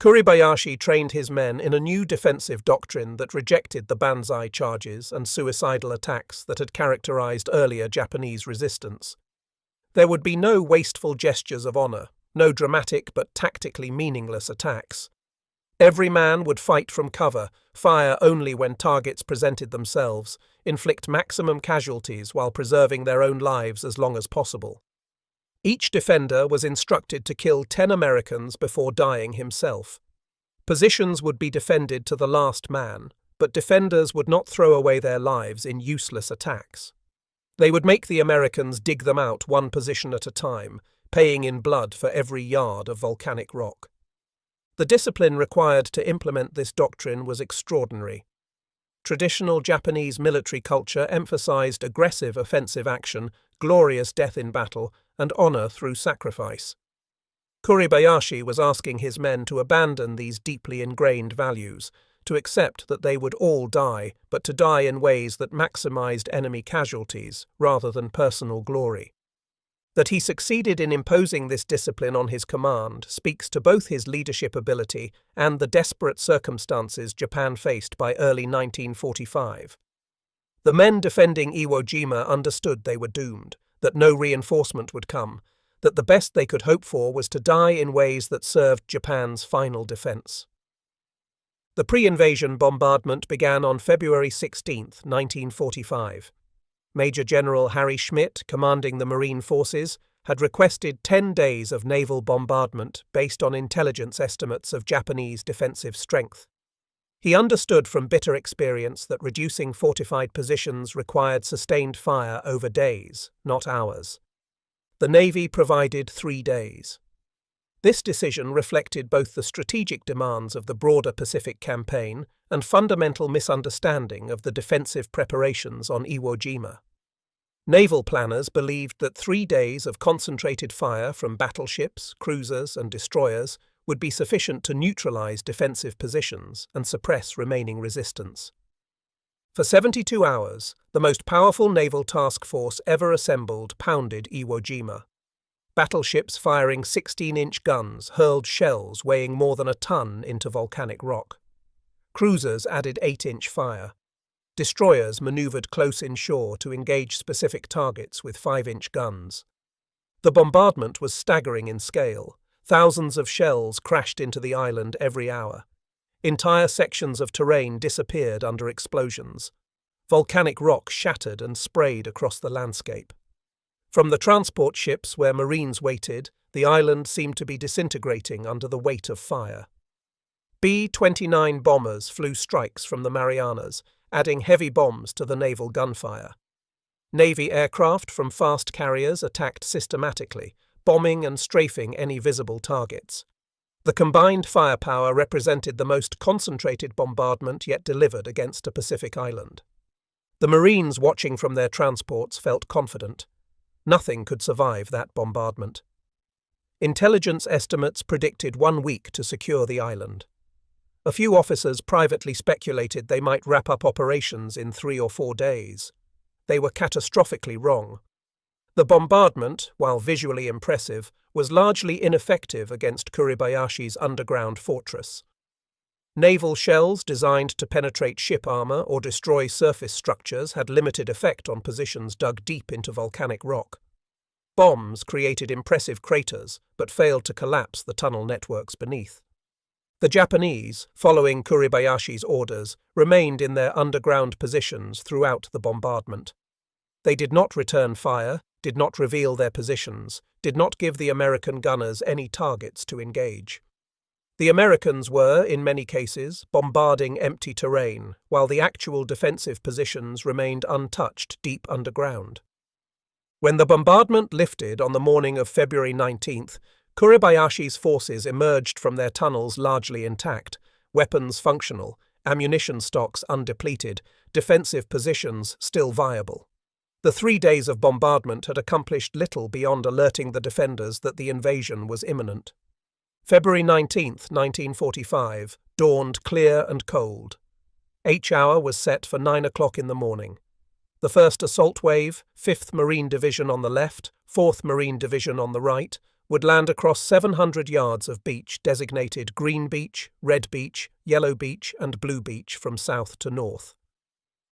Kuribayashi trained his men in a new defensive doctrine that rejected the banzai charges and suicidal attacks that had characterized earlier Japanese resistance. There would be no wasteful gestures of honor, no dramatic but tactically meaningless attacks. Every man would fight from cover, fire only when targets presented themselves, inflict maximum casualties while preserving their own lives as long as possible. Each defender was instructed to kill 10 Americans before dying himself. Positions would be defended to the last man, but defenders would not throw away their lives in useless attacks. They would make the Americans dig them out one position at a time, paying in blood for every yard of volcanic rock. The discipline required to implement this doctrine was extraordinary. Traditional Japanese military culture emphasized aggressive offensive action, glorious death in battle, and honor through sacrifice. Kuribayashi was asking his men to abandon these deeply ingrained values, to accept that they would all die, but to die in ways that maximized enemy casualties rather than personal glory. That he succeeded in imposing this discipline on his command speaks to both his leadership ability and the desperate circumstances Japan faced by early 1945. The men defending Iwo Jima understood they were doomed, that no reinforcement would come, that the best they could hope for was to die in ways that served Japan's final defense. The pre-invasion bombardment began on February 16, 1945. Major General Harry Schmidt, commanding the Marine Forces, had requested 10 days of naval bombardment based on intelligence estimates of Japanese defensive strength. He understood from bitter experience that reducing fortified positions required sustained fire over days, not hours. The Navy provided 3 days. This decision reflected both the strategic demands of the broader Pacific campaign and fundamental misunderstanding of the defensive preparations on Iwo Jima. Naval planners believed that 3 days of concentrated fire from battleships, cruisers, and destroyers would be sufficient to neutralize defensive positions and suppress remaining resistance. For 72 hours, the most powerful naval task force ever assembled pounded Iwo Jima. Battleships firing 16-inch guns hurled shells weighing more than a ton into volcanic rock. Cruisers added 8-inch fire. Destroyers maneuvered close inshore to engage specific targets with 5-inch guns. The bombardment was staggering in scale. Thousands of shells crashed into the island every hour. Entire sections of terrain disappeared under explosions. Volcanic rock shattered and sprayed across the landscape. From the transport ships where Marines waited, the island seemed to be disintegrating under the weight of fire. B-29 bombers flew strikes from the Marianas, adding heavy bombs to the naval gunfire. Navy aircraft from fast carriers attacked systematically, bombing and strafing any visible targets. The combined firepower represented the most concentrated bombardment yet delivered against a Pacific island. The Marines watching from their transports felt confident. Nothing could survive that bombardment. Intelligence estimates predicted 1 week to secure the island. A few officers privately speculated they might wrap up operations in 3 or 4 days. They were catastrophically wrong. The bombardment, while visually impressive, was largely ineffective against Kuribayashi's underground fortress. Naval shells designed to penetrate ship armor or destroy surface structures had limited effect on positions dug deep into volcanic rock. Bombs created impressive craters, but failed to collapse the tunnel networks beneath. The Japanese, following Kuribayashi's orders, remained in their underground positions throughout the bombardment. They did not return fire, did not reveal their positions, did not give the American gunners any targets to engage. The Americans were, in many cases, bombarding empty terrain, while the actual defensive positions remained untouched deep underground. When the bombardment lifted on the morning of February 19th, Kuribayashi's forces emerged from their tunnels largely intact, weapons functional, ammunition stocks undepleted, defensive positions still viable. The 3 days of bombardment had accomplished little beyond alerting the defenders that the invasion was imminent. February 19, 1945, dawned clear and cold. H-hour was set for 9 o'clock in the morning. The 1st Assault Wave, 5th Marine Division on the left, 4th Marine Division on the right, would land across 700 yards of beach designated Green Beach, Red Beach, Yellow Beach and Blue Beach from south to north.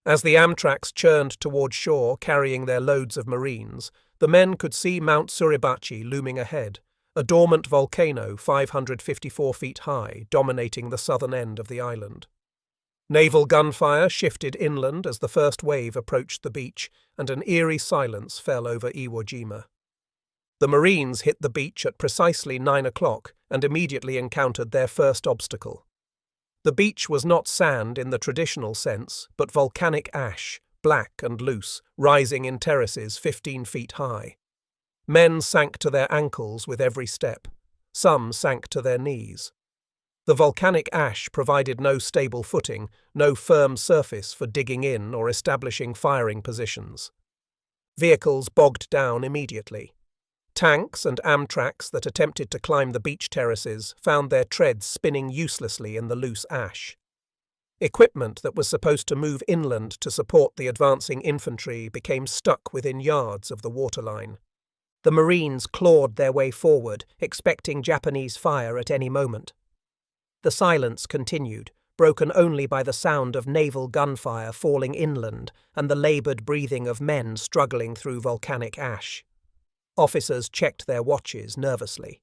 As the Amtraks churned toward shore carrying their loads of Marines, the men could see Mount Suribachi looming ahead, a dormant volcano 554 feet high dominating the southern end of the island. Naval gunfire shifted inland as the first wave approached the beach, and an eerie silence fell over Iwo Jima. The Marines hit the beach at precisely 9 o'clock and immediately encountered their first obstacle. The beach was not sand in the traditional sense, but volcanic ash, black and loose, rising in terraces 15 feet high. Men sank to their ankles with every step. Some sank to their knees. The volcanic ash provided no stable footing, no firm surface for digging in or establishing firing positions. Vehicles bogged down immediately. Tanks and Amtraks that attempted to climb the beach terraces found their treads spinning uselessly in the loose ash. Equipment that was supposed to move inland to support the advancing infantry became stuck within yards of the waterline. The Marines clawed their way forward, expecting Japanese fire at any moment. The silence continued, broken only by the sound of naval gunfire falling inland and the laboured breathing of men struggling through volcanic ash. Officers checked their watches nervously.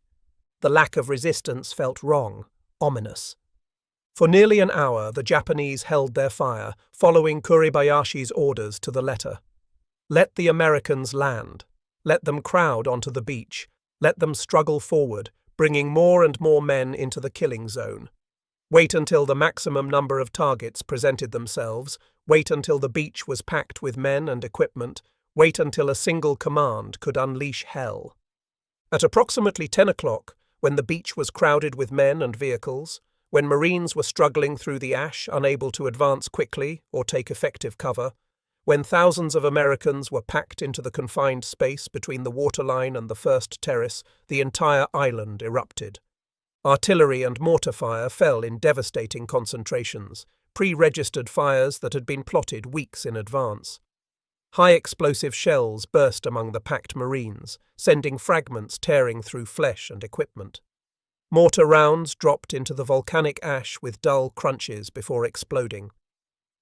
The lack of resistance felt wrong, ominous. For nearly an hour, the Japanese held their fire, following Kuribayashi's orders to the letter. Let the Americans land. Let them crowd onto the beach. Let them struggle forward, bringing more and more men into the killing zone. Wait until the maximum number of targets presented themselves. Wait until the beach was packed with men and equipment. Wait until a single command could unleash hell. At approximately 10 o'clock, when the beach was crowded with men and vehicles, when Marines were struggling through the ash, unable to advance quickly or take effective cover, when thousands of Americans were packed into the confined space between the waterline and the first terrace, the entire island erupted. Artillery and mortar fire fell in devastating concentrations, pre-registered fires that had been plotted weeks in advance. High explosive shells burst among the packed Marines, sending fragments tearing through flesh and equipment. Mortar rounds dropped into the volcanic ash with dull crunches before exploding.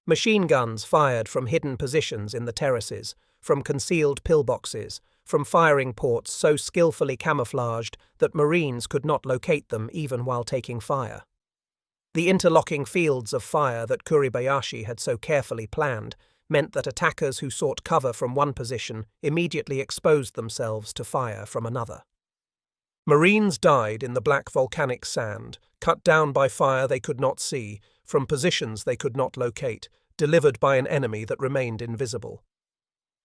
Machine guns fired from hidden positions in the terraces, from concealed pillboxes, from firing ports so skillfully camouflaged that Marines could not locate them even while taking fire. The interlocking fields of fire that Kuribayashi had so carefully planned meant that attackers who sought cover from one position immediately exposed themselves to fire from another. Marines died in the black volcanic sand, cut down by fire they could not see, from positions they could not locate, delivered by an enemy that remained invisible.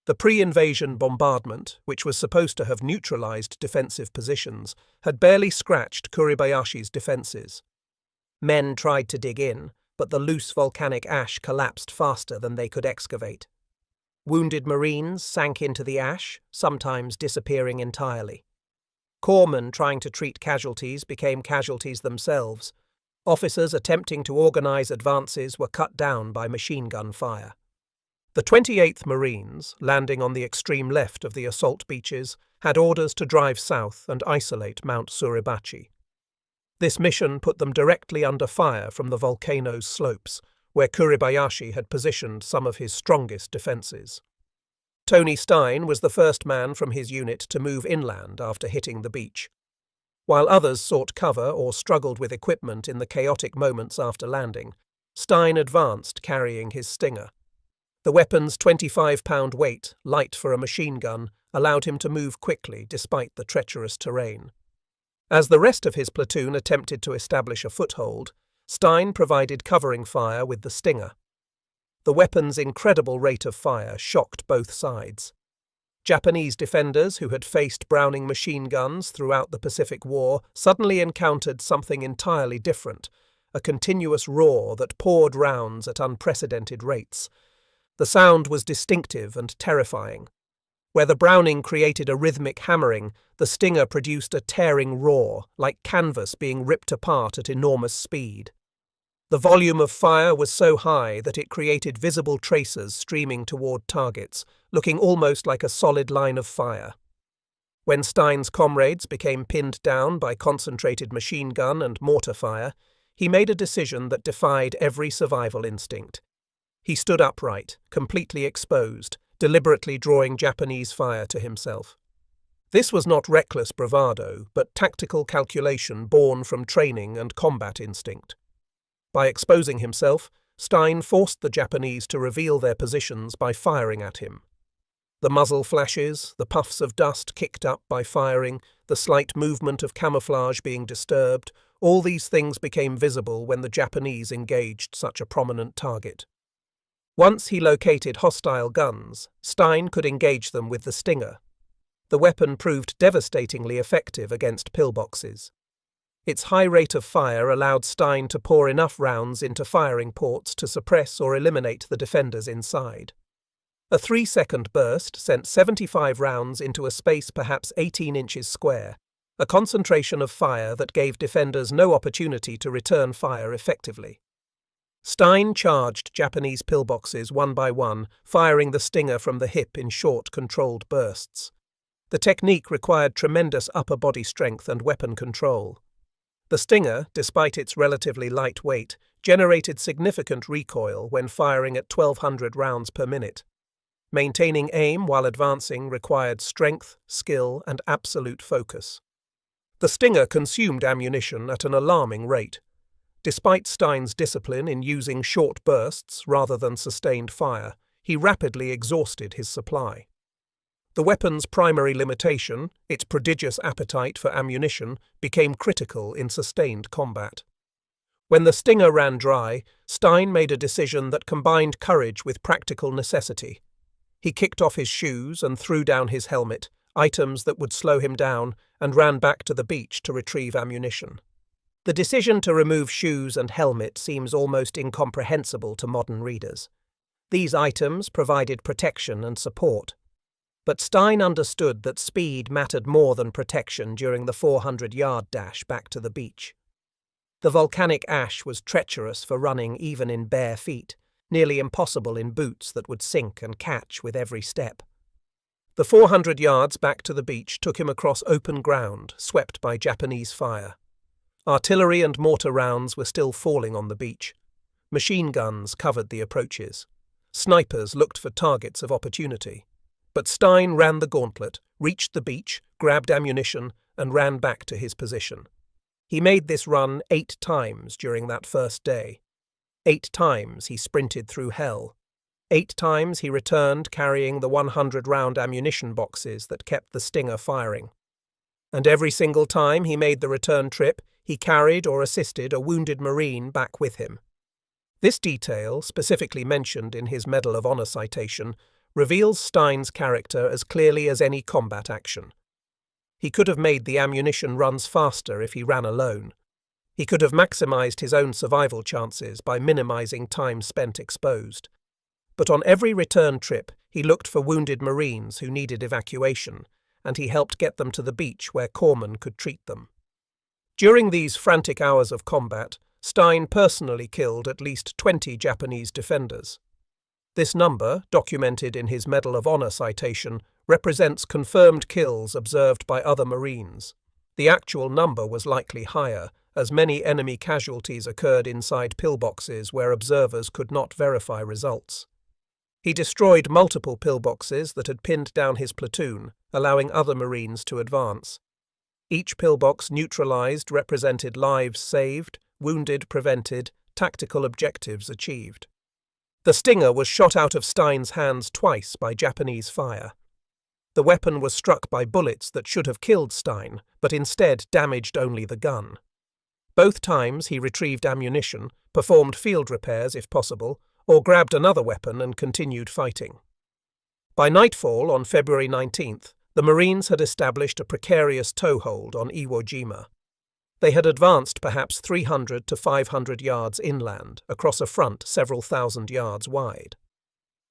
The pre-invasion bombardment, which was supposed to have neutralized defensive positions, had barely scratched Kuribayashi's defenses. Men tried to dig in, but the loose volcanic ash collapsed faster than they could excavate. Wounded Marines sank into the ash, sometimes disappearing entirely. Corpsmen trying to treat casualties became casualties themselves. Officers attempting to organize advances were cut down by machine gun fire. The 28th Marines, landing on the extreme left of the assault beaches, had orders to drive south and isolate Mount Suribachi. This mission put them directly under fire from the volcano's slopes, where Kuribayashi had positioned some of his strongest defenses. Tony Stein was the first man from his unit to move inland after hitting the beach. While others sought cover or struggled with equipment in the chaotic moments after landing, Stein advanced carrying his Stinger. The weapon's 25-pound weight, light for a machine gun, allowed him to move quickly despite the treacherous terrain. As the rest of his platoon attempted to establish a foothold, Stein provided covering fire with the Stinger. The weapon's incredible rate of fire shocked both sides. Japanese defenders who had faced Browning machine guns throughout the Pacific War suddenly encountered something entirely different, a continuous roar that poured rounds at unprecedented rates. The sound was distinctive and terrifying. Where the Browning created a rhythmic hammering, the Stinger produced a tearing roar, like canvas being ripped apart at enormous speed. The volume of fire was so high that it created visible tracers streaming toward targets, looking almost like a solid line of fire. When Stein's comrades became pinned down by concentrated machine gun and mortar fire, he made a decision that defied every survival instinct. He stood upright, completely exposed, deliberately drawing Japanese fire to himself. This was not reckless bravado, but tactical calculation born from training and combat instinct. By exposing himself, Stein forced the Japanese to reveal their positions by firing at him. The muzzle flashes, the puffs of dust kicked up by firing, the slight movement of camouflage being disturbed, all these things became visible when the Japanese engaged such a prominent target. Once he located hostile guns, Stein could engage them with the Stinger. The weapon proved devastatingly effective against pillboxes. Its high rate of fire allowed Stein to pour enough rounds into firing ports to suppress or eliminate the defenders inside. A 3-second burst sent 75 rounds into a space perhaps 18 inches square, a concentration of fire that gave defenders no opportunity to return fire effectively. Stein charged Japanese pillboxes one by one, firing the Stinger from the hip in short, controlled bursts. The technique required tremendous upper body strength and weapon control. The Stinger, despite its relatively light weight, generated significant recoil when firing at 1,200 rounds per minute. Maintaining aim while advancing required strength, skill, and absolute focus. The Stinger consumed ammunition at an alarming rate. Despite Stein's discipline in using short bursts rather than sustained fire, he rapidly exhausted his supply. The weapon's primary limitation, its prodigious appetite for ammunition, became critical in sustained combat. When the Stinger ran dry, Stein made a decision that combined courage with practical necessity. He kicked off his shoes and threw down his helmet, items that would slow him down, and ran back to the beach to retrieve ammunition. The decision to remove shoes and helmet seems almost incomprehensible to modern readers. These items provided protection and support. But Stein understood that speed mattered more than protection during the 400-yard dash back to the beach. The volcanic ash was treacherous for running even in bare feet, nearly impossible in boots that would sink and catch with every step. The 400 yards back to the beach took him across open ground, swept by Japanese fire. Artillery and mortar rounds were still falling on the beach. Machine guns covered the approaches. Snipers looked for targets of opportunity. But Stein ran the gauntlet, reached the beach, grabbed ammunition, and ran back to his position. He made this run 8 times during that first day. 8 times he sprinted through hell. 8 times he returned carrying the 100-round ammunition boxes that kept the Stinger firing. And every single time he made the return trip, he carried or assisted a wounded Marine back with him. This detail, specifically mentioned in his Medal of Honor citation, reveals Stein's character as clearly as any combat action. He could have made the ammunition runs faster if he ran alone. He could have maximized his own survival chances by minimizing time spent exposed. But on every return trip, he looked for wounded Marines who needed evacuation, and he helped get them to the beach where corpsmen could treat them. During these frantic hours of combat, Stein personally killed at least 20 Japanese defenders. This number, documented in his Medal of Honor citation, represents confirmed kills observed by other Marines. The actual number was likely higher, as many enemy casualties occurred inside pillboxes where observers could not verify results. He destroyed multiple pillboxes that had pinned down his platoon, allowing other Marines to advance. Each pillbox neutralized represented lives saved, wounded prevented, tactical objectives achieved. The Stinger was shot out of Stein's hands twice by Japanese fire. The weapon was struck by bullets that should have killed Stein, but instead damaged only the gun. Both times he retrieved ammunition, performed field repairs if possible, or grabbed another weapon and continued fighting. By nightfall on February 19th, the Marines had established a precarious toehold on Jima. They had advanced perhaps 300 to 500 yards inland, across a front several thousand yards wide.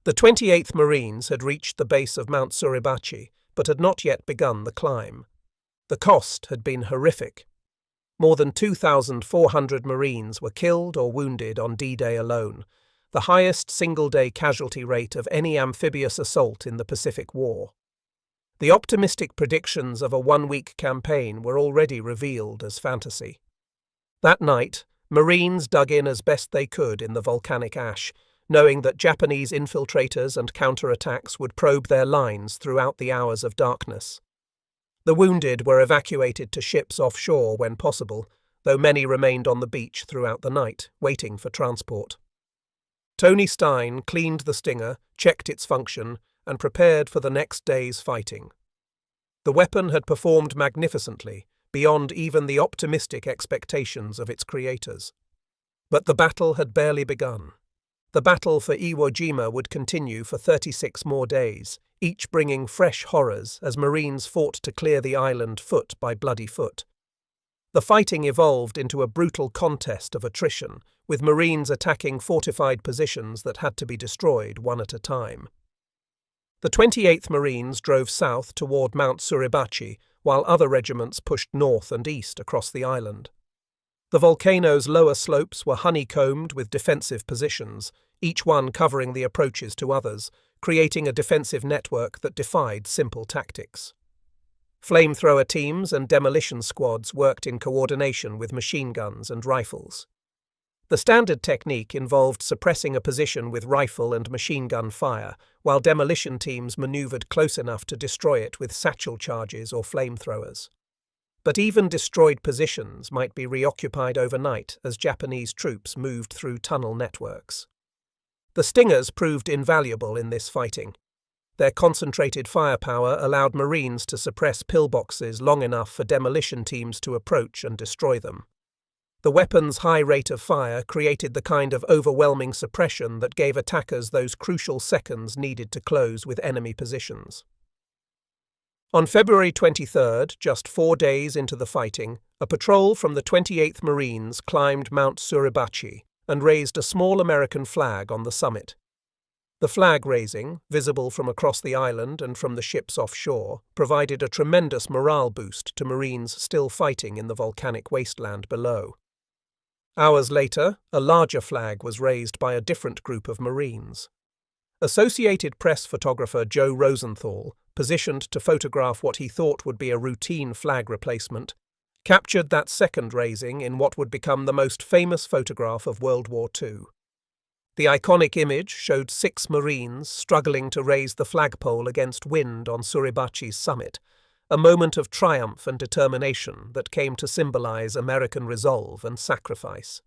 The 28th Marines had reached the base of Mount Suribachi, but had not yet begun the climb. The cost had been horrific. More than 2,400 Marines were killed or wounded on D-Day alone, the highest single-day casualty rate of any amphibious assault in the Pacific War. The optimistic predictions of a one-week campaign were already revealed as fantasy. That night, Marines dug in as best they could in the volcanic ash, knowing that Japanese infiltrators and counterattacks would probe their lines throughout the hours of darkness. The wounded were evacuated to ships offshore when possible, though many remained on the beach throughout the night, waiting for transport. Tony Stein cleaned the Stinger, checked its function, and prepared for the next day's fighting. The weapon had performed magnificently, beyond even the optimistic expectations of its creators. But the battle had barely begun. The battle for Iwo Jima would continue for 36 more days, each bringing fresh horrors as Marines fought to clear the island foot by bloody foot. The fighting evolved into a brutal contest of attrition, with Marines attacking fortified positions that had to be destroyed one at a time. The 28th Marines drove south toward Mount Suribachi, while other regiments pushed north and east across the island. The volcano's lower slopes were honeycombed with defensive positions, each one covering the approaches to others, creating a defensive network that defied simple tactics. Flamethrower teams and demolition squads worked in coordination with machine guns and rifles. The standard technique involved suppressing a position with rifle and machine gun fire, while demolition teams maneuvered close enough to destroy it with satchel charges or flamethrowers. But even destroyed positions might be reoccupied overnight as Japanese troops moved through tunnel networks. The Stingers proved invaluable in this fighting. Their concentrated firepower allowed Marines to suppress pillboxes long enough for demolition teams to approach and destroy them. The weapon's high rate of fire created the kind of overwhelming suppression that gave attackers those crucial seconds needed to close with enemy positions. On February 23rd, just 4 days into the fighting, a patrol from the 28th Marines climbed Mount Suribachi and raised a small American flag on the summit. The flag raising, visible from across the island and from the ships offshore, provided a tremendous morale boost to Marines still fighting in the volcanic wasteland below. Hours later, a larger flag was raised by a different group of Marines. Associated Press photographer Joe Rosenthal, positioned to photograph what he thought would be a routine flag replacement, captured that second raising in what would become the most famous photograph of World War II. The iconic image showed 6 Marines struggling to raise the flagpole against wind on Suribachi's summit, a moment of triumph and determination that came to symbolize American resolve and sacrifice.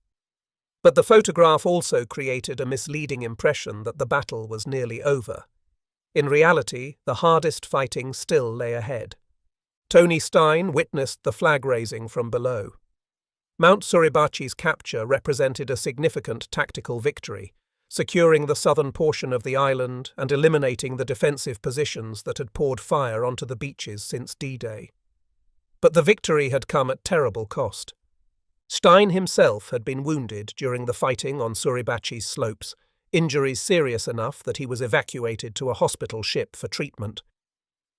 But the photograph also created a misleading impression that the battle was nearly over. In reality, the hardest fighting still lay ahead. Tony Stein witnessed the flag raising from below. Mount Suribachi's capture represented a significant tactical victory, securing the southern portion of the island and eliminating the defensive positions that had poured fire onto the beaches since D-Day. But the victory had come at terrible cost. Stein himself had been wounded during the fighting on Suribachi's slopes, injuries serious enough that he was evacuated to a hospital ship for treatment.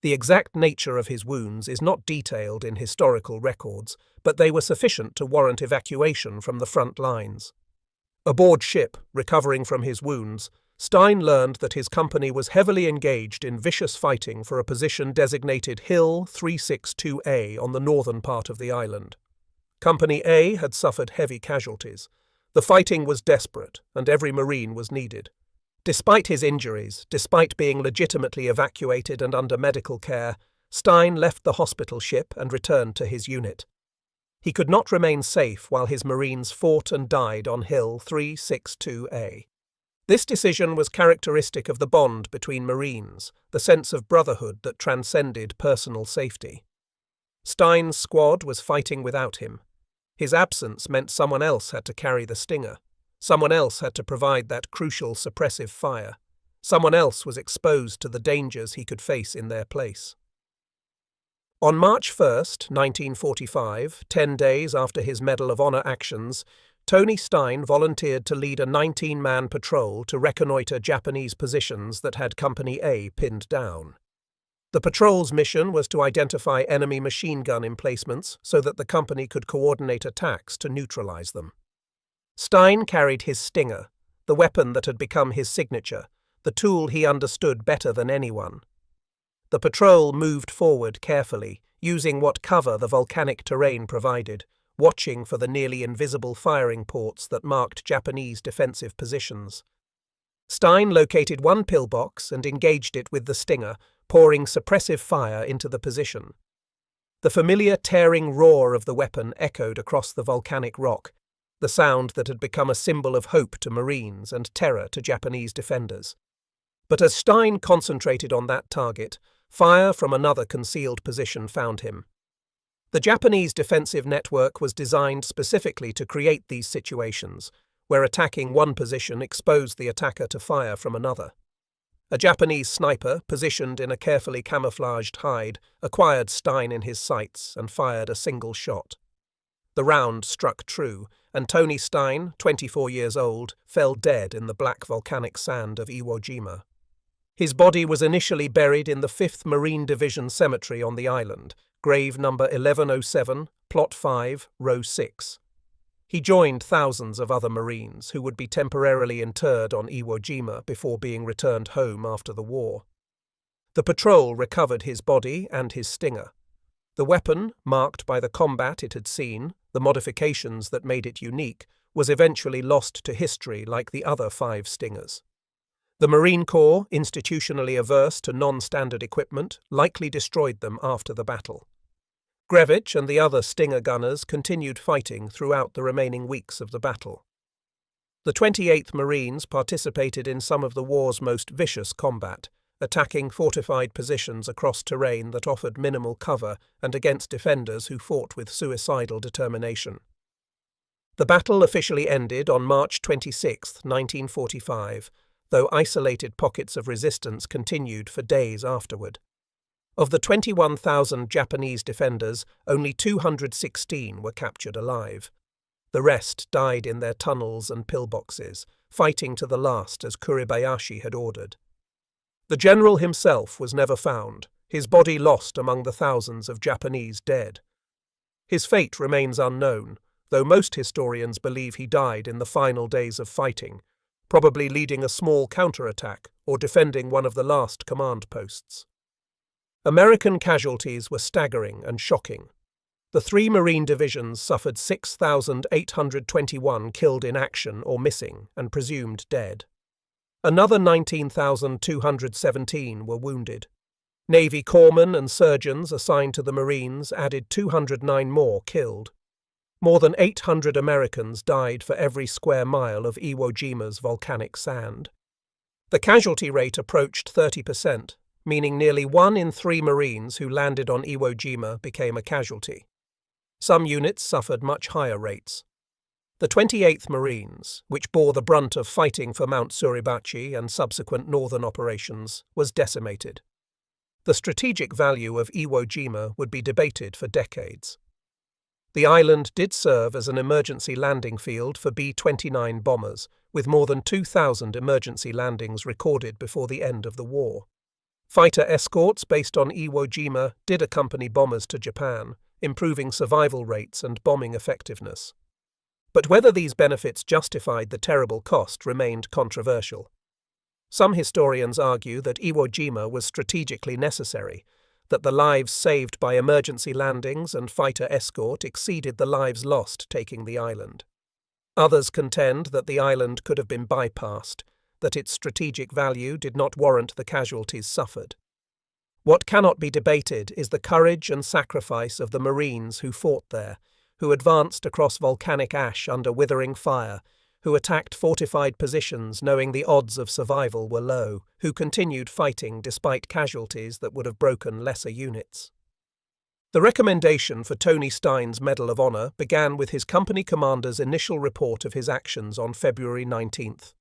The exact nature of his wounds is not detailed in historical records, but they were sufficient to warrant evacuation from the front lines. Aboard ship, recovering from his wounds, Stein learned that his company was heavily engaged in vicious fighting for a position designated Hill 362A on the northern part of the island. Company A had suffered heavy casualties. The fighting was desperate, and every Marine was needed. Despite his injuries, despite being legitimately evacuated and under medical care, Stein left the hospital ship and returned to his unit. He could not remain safe while his Marines fought and died on Hill 362A. This decision was characteristic of the bond between Marines, the sense of brotherhood that transcended personal safety. Stein's squad was fighting without him. His absence meant someone else had to carry the stinger. Someone else had to provide that crucial suppressive fire. Someone else was exposed to the dangers he could face in their place. On March 1, 1945, 10 days after his Medal of Honor actions, Tony Stein volunteered to lead a 19-man patrol to reconnoiter Japanese positions that had Company A pinned down. The patrol's mission was to identify enemy machine gun emplacements so that the company could coordinate attacks to neutralize them. Stein carried his stinger, the weapon that had become his signature, the tool he understood better than anyone. The patrol moved forward carefully, using what cover the volcanic terrain provided, watching for the nearly invisible firing ports that marked Japanese defensive positions. Stein located one pillbox and engaged it with the stinger, pouring suppressive fire into the position. The familiar tearing roar of the weapon echoed across the volcanic rock, the sound that had become a symbol of hope to Marines and terror to Japanese defenders. But as Stein concentrated on that target, fire from another concealed position found him. The Japanese defensive network was designed specifically to create these situations, where attacking one position exposed the attacker to fire from another. A Japanese sniper, positioned in a carefully camouflaged hide, acquired Stein in his sights and fired a single shot. The round struck true, and Tony Stein, 24 years old, fell dead in the black volcanic sand of Iwo Jima. His body was initially buried in the 5th Marine Division Cemetery on the island, grave number 1107, plot 5, row 6. He joined thousands of other Marines who would be temporarily interred on Iwo Jima before being returned home after the war. The patrol recovered his body and his stinger. The weapon, marked by the combat it had seen, the modifications that made it unique, was eventually lost to history like the other 5 stingers. The Marine Corps, institutionally averse to non-standard equipment, likely destroyed them after the battle. Grevich and the other Stinger gunners continued fighting throughout the remaining weeks of the battle. The 28th Marines participated in some of the war's most vicious combat, attacking fortified positions across terrain that offered minimal cover and against defenders who fought with suicidal determination. The battle officially ended on March 26, 1945, though isolated pockets of resistance continued for days afterward. Of the 21,000 Japanese defenders, only 216 were captured alive. The rest died in their tunnels and pillboxes, fighting to the last as Kuribayashi had ordered. The general himself was never found, his body lost among the thousands of Japanese dead. His fate remains unknown, though most historians believe he died in the final days of fighting, probably leading a small counterattack or defending one of the last command posts. American casualties were staggering and shocking. The 3 Marine divisions suffered 6,821 killed in action or missing and presumed dead. Another 19,217 were wounded. Navy corpsmen and surgeons assigned to the Marines added 209 more killed. More than 800 Americans died for every square mile of Iwo Jima's volcanic sand. The casualty rate approached 30%, meaning nearly 1 in 3 Marines who landed on Iwo Jima became a casualty. Some units suffered much higher rates. The 28th Marines, which bore the brunt of fighting for Mount Suribachi and subsequent northern operations, was decimated. The strategic value of Iwo Jima would be debated for decades. The island did serve as an emergency landing field for B-29 bombers, with more than 2,000 emergency landings recorded before the end of the war. Fighter escorts based on Iwo Jima did accompany bombers to Japan, improving survival rates and bombing effectiveness. But whether these benefits justified the terrible cost remained controversial. Some historians argue that Iwo Jima was strategically necessary, that the lives saved by emergency landings and fighter escort exceeded the lives lost taking the island. Others contend that the island could have been bypassed, that its strategic value did not warrant the casualties suffered. What cannot be debated is the courage and sacrifice of the Marines who fought there, who advanced across volcanic ash under withering fire, who attacked fortified positions knowing the odds of survival were low, who continued fighting despite casualties that would have broken lesser units. The recommendation for Tony Stein's Medal of Honor began with his company commander's initial report of his actions on February 19th.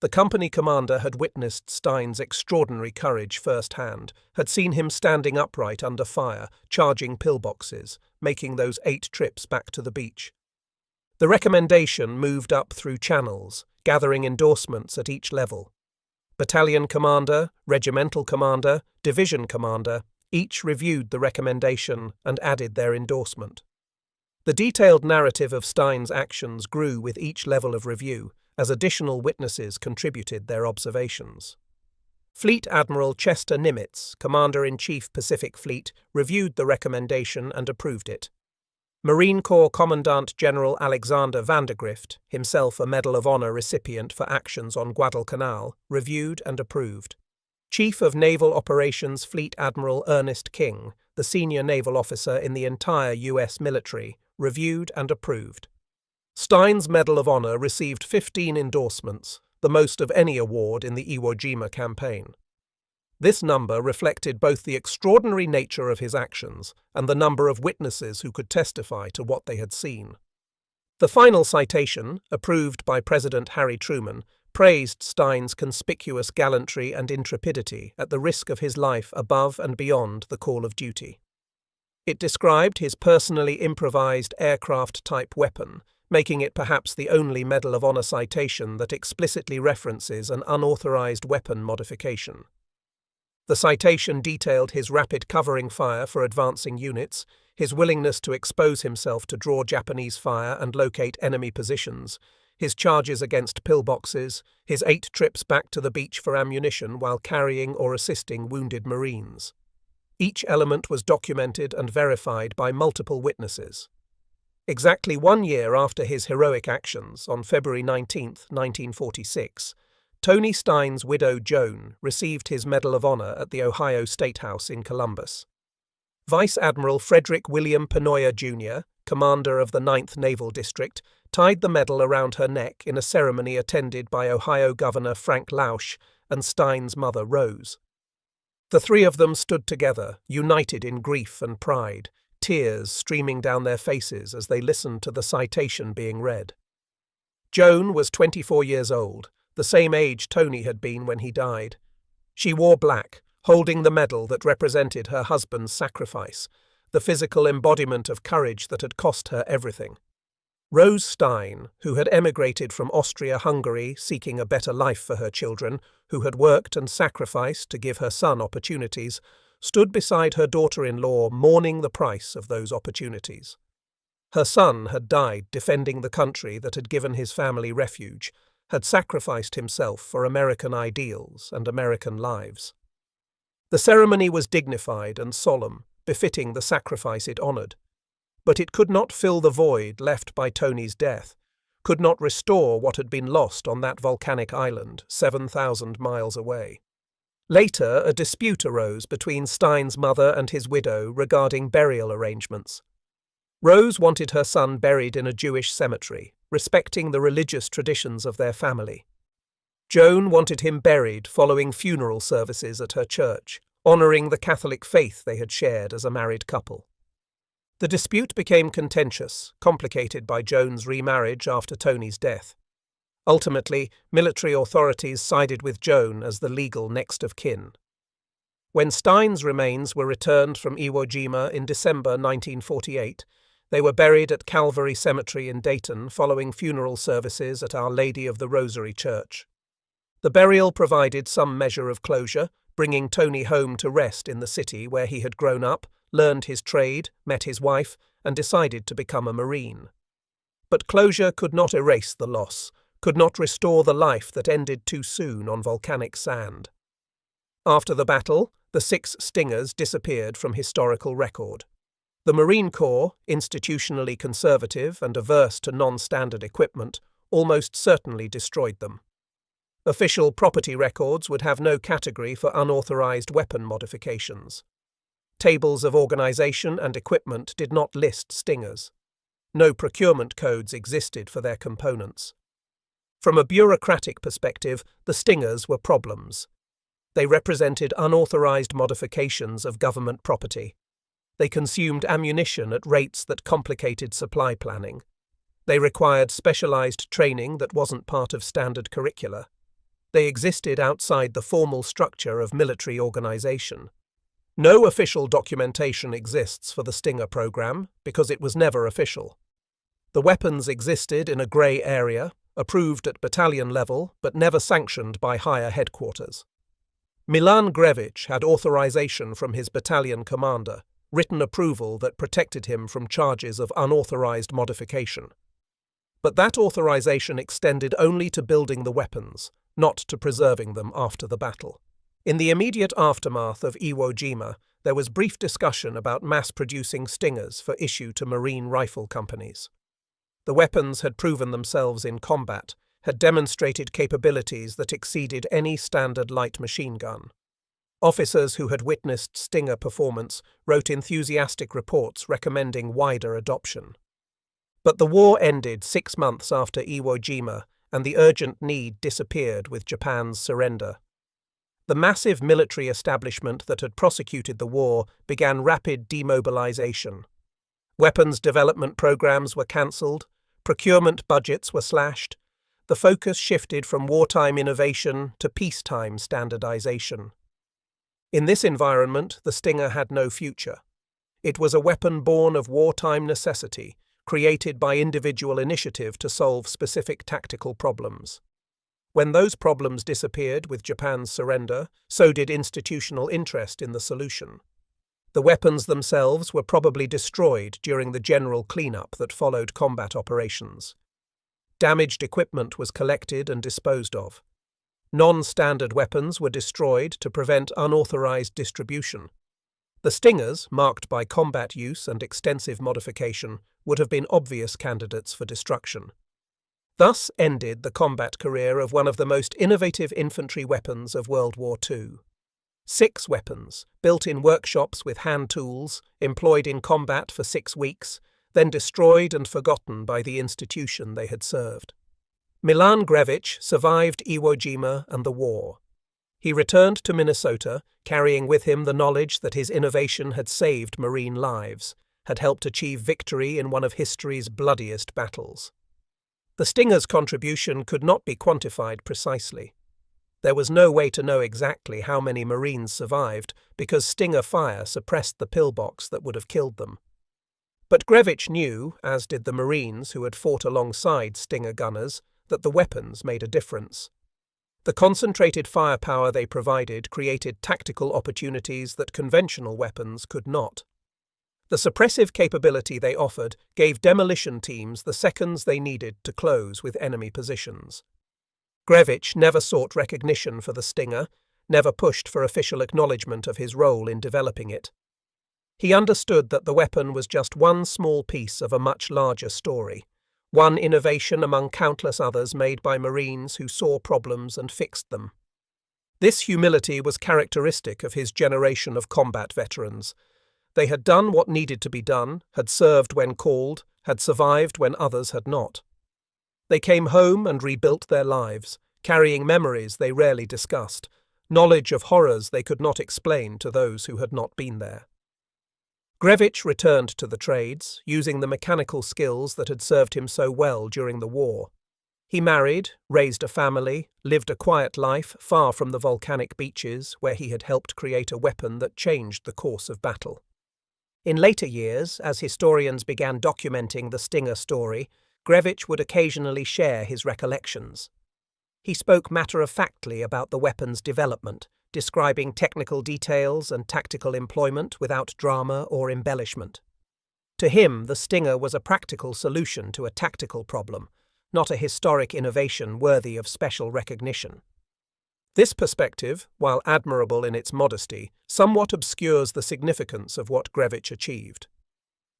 The company commander had witnessed Stein's extraordinary courage firsthand, had seen him standing upright under fire, charging pillboxes, making those 8 trips back to the beach. The recommendation moved up through channels, gathering endorsements at each level. Battalion commander, regimental commander, division commander, each reviewed the recommendation and added their endorsement. The detailed narrative of Stein's actions grew with each level of review, as additional witnesses contributed their observations. Fleet Admiral Chester Nimitz, Commander-in-Chief Pacific Fleet, reviewed the recommendation and approved it. Marine Corps Commandant General Alexander Vandergrift, himself a Medal of Honor recipient for actions on Guadalcanal, reviewed and approved. Chief of Naval Operations Fleet Admiral Ernest King, the senior naval officer in the entire U.S. military, reviewed and approved. Stein's Medal of Honor received 15 endorsements, the most of any award in the Iwo Jima campaign. This number reflected both the extraordinary nature of his actions and the number of witnesses who could testify to what they had seen. The final citation, approved by President Harry Truman, praised Stein's conspicuous gallantry and intrepidity at the risk of his life above and beyond the call of duty. It described his personally improvised aircraft-type weapon, making it perhaps the only Medal of Honor citation that explicitly references an unauthorized weapon modification. The citation detailed his rapid covering fire for advancing units, his willingness to expose himself to draw Japanese fire and locate enemy positions, his charges against pillboxes, his 8 trips back to the beach for ammunition while carrying or assisting wounded Marines. Each element was documented and verified by multiple witnesses. Exactly 1 year after his heroic actions, on February 19, 1946, Tony Stein's widow Joan received his Medal of Honor at the Ohio State House in Columbus. Vice Admiral Frederick William Penoyer, Jr., commander of the 9th Naval District, tied the medal around her neck in a ceremony attended by Ohio Governor Frank Lausch and Stein's mother Rose. The 3 of them stood together, united in grief and pride, tears streaming down their faces as they listened to the citation being read. Joan was 24 years old, the same age Tony had been when he died. She wore black, holding the medal that represented her husband's sacrifice, the physical embodiment of courage that had cost her everything. Rose Stein, who had emigrated from Austria-Hungary seeking a better life for her children, who had worked and sacrificed to give her son opportunities, stood beside her daughter-in-law mourning the price of those opportunities. Her son had died defending the country that had given his family refuge, had sacrificed himself for American ideals and American lives. The ceremony was dignified and solemn, befitting the sacrifice it honored. But it could not fill the void left by Tony's death, could not restore what had been lost on that volcanic island 7,000 miles away. Later, a dispute arose between Stein's mother and his widow regarding burial arrangements. Rose wanted her son buried in a Jewish cemetery, respecting the religious traditions of their family. Joan wanted him buried following funeral services at her church, honoring the Catholic faith they had shared as a married couple. The dispute became contentious, complicated by Joan's remarriage after Tony's death. Ultimately, military authorities sided with Joan as the legal next of kin. When Stein's remains were returned from Iwo Jima in December 1948, they were buried at Calvary Cemetery in Dayton following funeral services at Our Lady of the Rosary Church. The burial provided some measure of closure, bringing Tony home to rest in the city where he had grown up, learned his trade, met his wife, and decided to become a Marine. But closure could not erase the loss, could not restore the life that ended too soon on volcanic sand. After the battle, the 6 Stingers disappeared from historical record. The Marine Corps, institutionally conservative and averse to non-standard equipment, almost certainly destroyed them. Official property records would have no category for unauthorized weapon modifications. Tables of organization and equipment did not list Stingers. No procurement codes existed for their components. From a bureaucratic perspective, the Stingers were problems. They represented unauthorized modifications of government property. They consumed ammunition at rates that complicated supply planning. They required specialized training that wasn't part of standard curricula. They existed outside the formal structure of military organization. No official documentation exists for the Stinger program because it was never official. The weapons existed in a grey area, approved at battalion level but never sanctioned by higher headquarters. Milan Grevich had authorization from his battalion commander, written approval that protected him from charges of unauthorized modification. But that authorization extended only to building the weapons, not to preserving them after the battle. In the immediate aftermath of Iwo Jima, there was brief discussion about mass-producing Stingers for issue to Marine rifle companies. The weapons had proven themselves in combat, had demonstrated capabilities that exceeded any standard light machine gun. Officers who had witnessed Stinger performance wrote enthusiastic reports recommending wider adoption. But the war ended 6 months after Iwo Jima, and the urgent need disappeared with Japan's surrender. The massive military establishment that had prosecuted the war began rapid demobilization. Weapons development programs were cancelled, procurement budgets were slashed, the focus shifted from wartime innovation to peacetime standardization. In this environment, the Stinger had no future. It was a weapon born of wartime necessity, created by individual initiative to solve specific tactical problems. When those problems disappeared with Japan's surrender, so did institutional interest in the solution. The weapons themselves were probably destroyed during the general cleanup that followed combat operations. Damaged equipment was collected and disposed of. Non-standard weapons were destroyed to prevent unauthorized distribution. The Stingers, marked by combat use and extensive modification, would have been obvious candidates for destruction. Thus ended the combat career of one of the most innovative infantry weapons of World War II. 6 weapons, built in workshops with hand tools, employed in combat for 6 weeks, then destroyed and forgotten by the institution they had served. Milan Grevich survived Iwo Jima and the war. He returned to Minnesota, carrying with him the knowledge that his innovation had saved Marine lives, had helped achieve victory in one of history's bloodiest battles. The Stinger's contribution could not be quantified precisely. There was no way to know exactly how many Marines survived because Stinger fire suppressed the pillbox that would have killed them. But Grevich knew, as did the Marines who had fought alongside Stinger gunners, that the weapons made a difference. The concentrated firepower they provided created tactical opportunities that conventional weapons could not. The suppressive capability they offered gave demolition teams the seconds they needed to close with enemy positions. Grevich never sought recognition for the Stinger, never pushed for official acknowledgement of his role in developing it. He understood that the weapon was just one small piece of a much larger story, one innovation among countless others made by Marines who saw problems and fixed them. This humility was characteristic of his generation of combat veterans. They had done what needed to be done, had served when called, had survived when others had not. They came home and rebuilt their lives, carrying memories they rarely discussed, knowledge of horrors they could not explain to those who had not been there. Grevich returned to the trades, using the mechanical skills that had served him so well during the war. He married, raised a family, lived a quiet life far from the volcanic beaches where he had helped create a weapon that changed the course of battle. In later years, as historians began documenting the Stinger story, Grevich would occasionally share his recollections. He spoke matter-of-factly about the weapon's development, describing technical details and tactical employment without drama or embellishment. To him, the Stinger was a practical solution to a tactical problem, not a historic innovation worthy of special recognition. This perspective, while admirable in its modesty, somewhat obscures the significance of what Grevich achieved.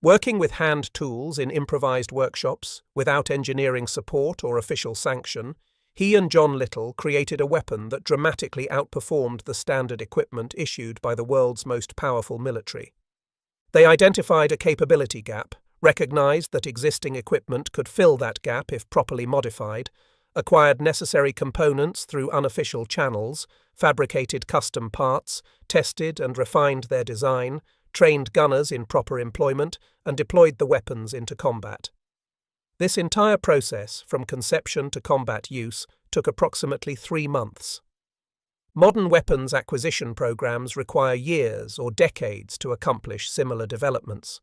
Working with hand tools in improvised workshops, without engineering support or official sanction, he and John Little created a weapon that dramatically outperformed the standard equipment issued by the world's most powerful military. They identified a capability gap, recognized that existing equipment could fill that gap if properly modified, acquired necessary components through unofficial channels, fabricated custom parts, tested and refined their design, trained gunners in proper employment, and deployed the weapons into combat. This entire process, from conception to combat use, took approximately 3 months. Modern weapons acquisition programs require years or decades to accomplish similar developments.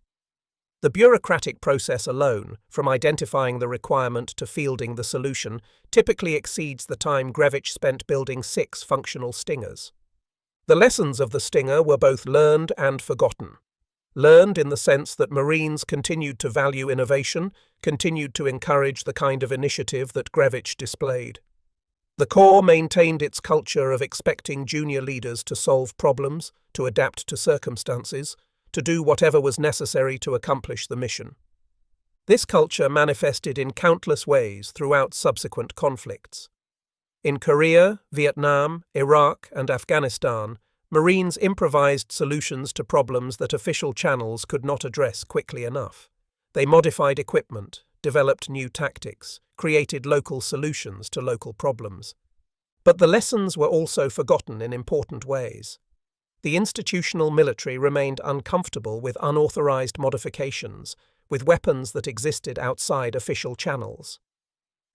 The bureaucratic process alone, from identifying the requirement to fielding the solution, typically exceeds the time Grevich spent building 6 functional Stingers. The lessons of the Stinger were both learned and forgotten. Learned in the sense that Marines continued to value innovation, continued to encourage the kind of initiative that Grevich displayed. The Corps maintained its culture of expecting junior leaders to solve problems, to adapt to circumstances, to do whatever was necessary to accomplish the mission. This culture manifested in countless ways throughout subsequent conflicts. In Korea, Vietnam, Iraq, and Afghanistan, Marines improvised solutions to problems that official channels could not address quickly enough. They modified equipment, developed new tactics, created local solutions to local problems. But the lessons were also forgotten in important ways. The institutional military remained uncomfortable with unauthorized modifications, with weapons that existed outside official channels.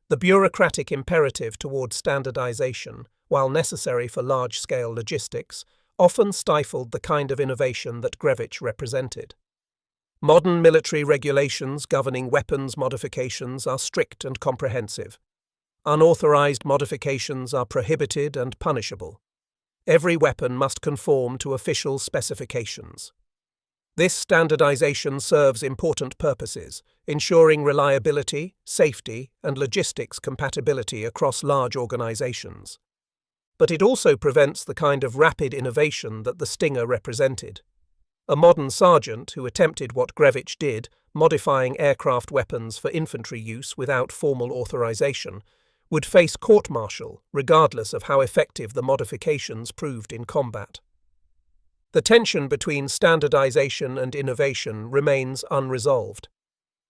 The bureaucratic imperative toward standardization, while necessary for large-scale logistics, often stifled the kind of innovation that Grevich represented. Modern military regulations governing weapons modifications are strict and comprehensive. Unauthorized modifications are prohibited and punishable. Every weapon must conform to official specifications. This standardization serves important purposes, ensuring reliability, safety, and logistics compatibility across large organizations. But it also prevents the kind of rapid innovation that the Stinger represented. A modern sergeant who attempted what Grevich did, modifying aircraft weapons for infantry use without formal authorization, would face court-martial regardless of how effective the modifications proved in combat. The tension between standardization and innovation remains unresolved.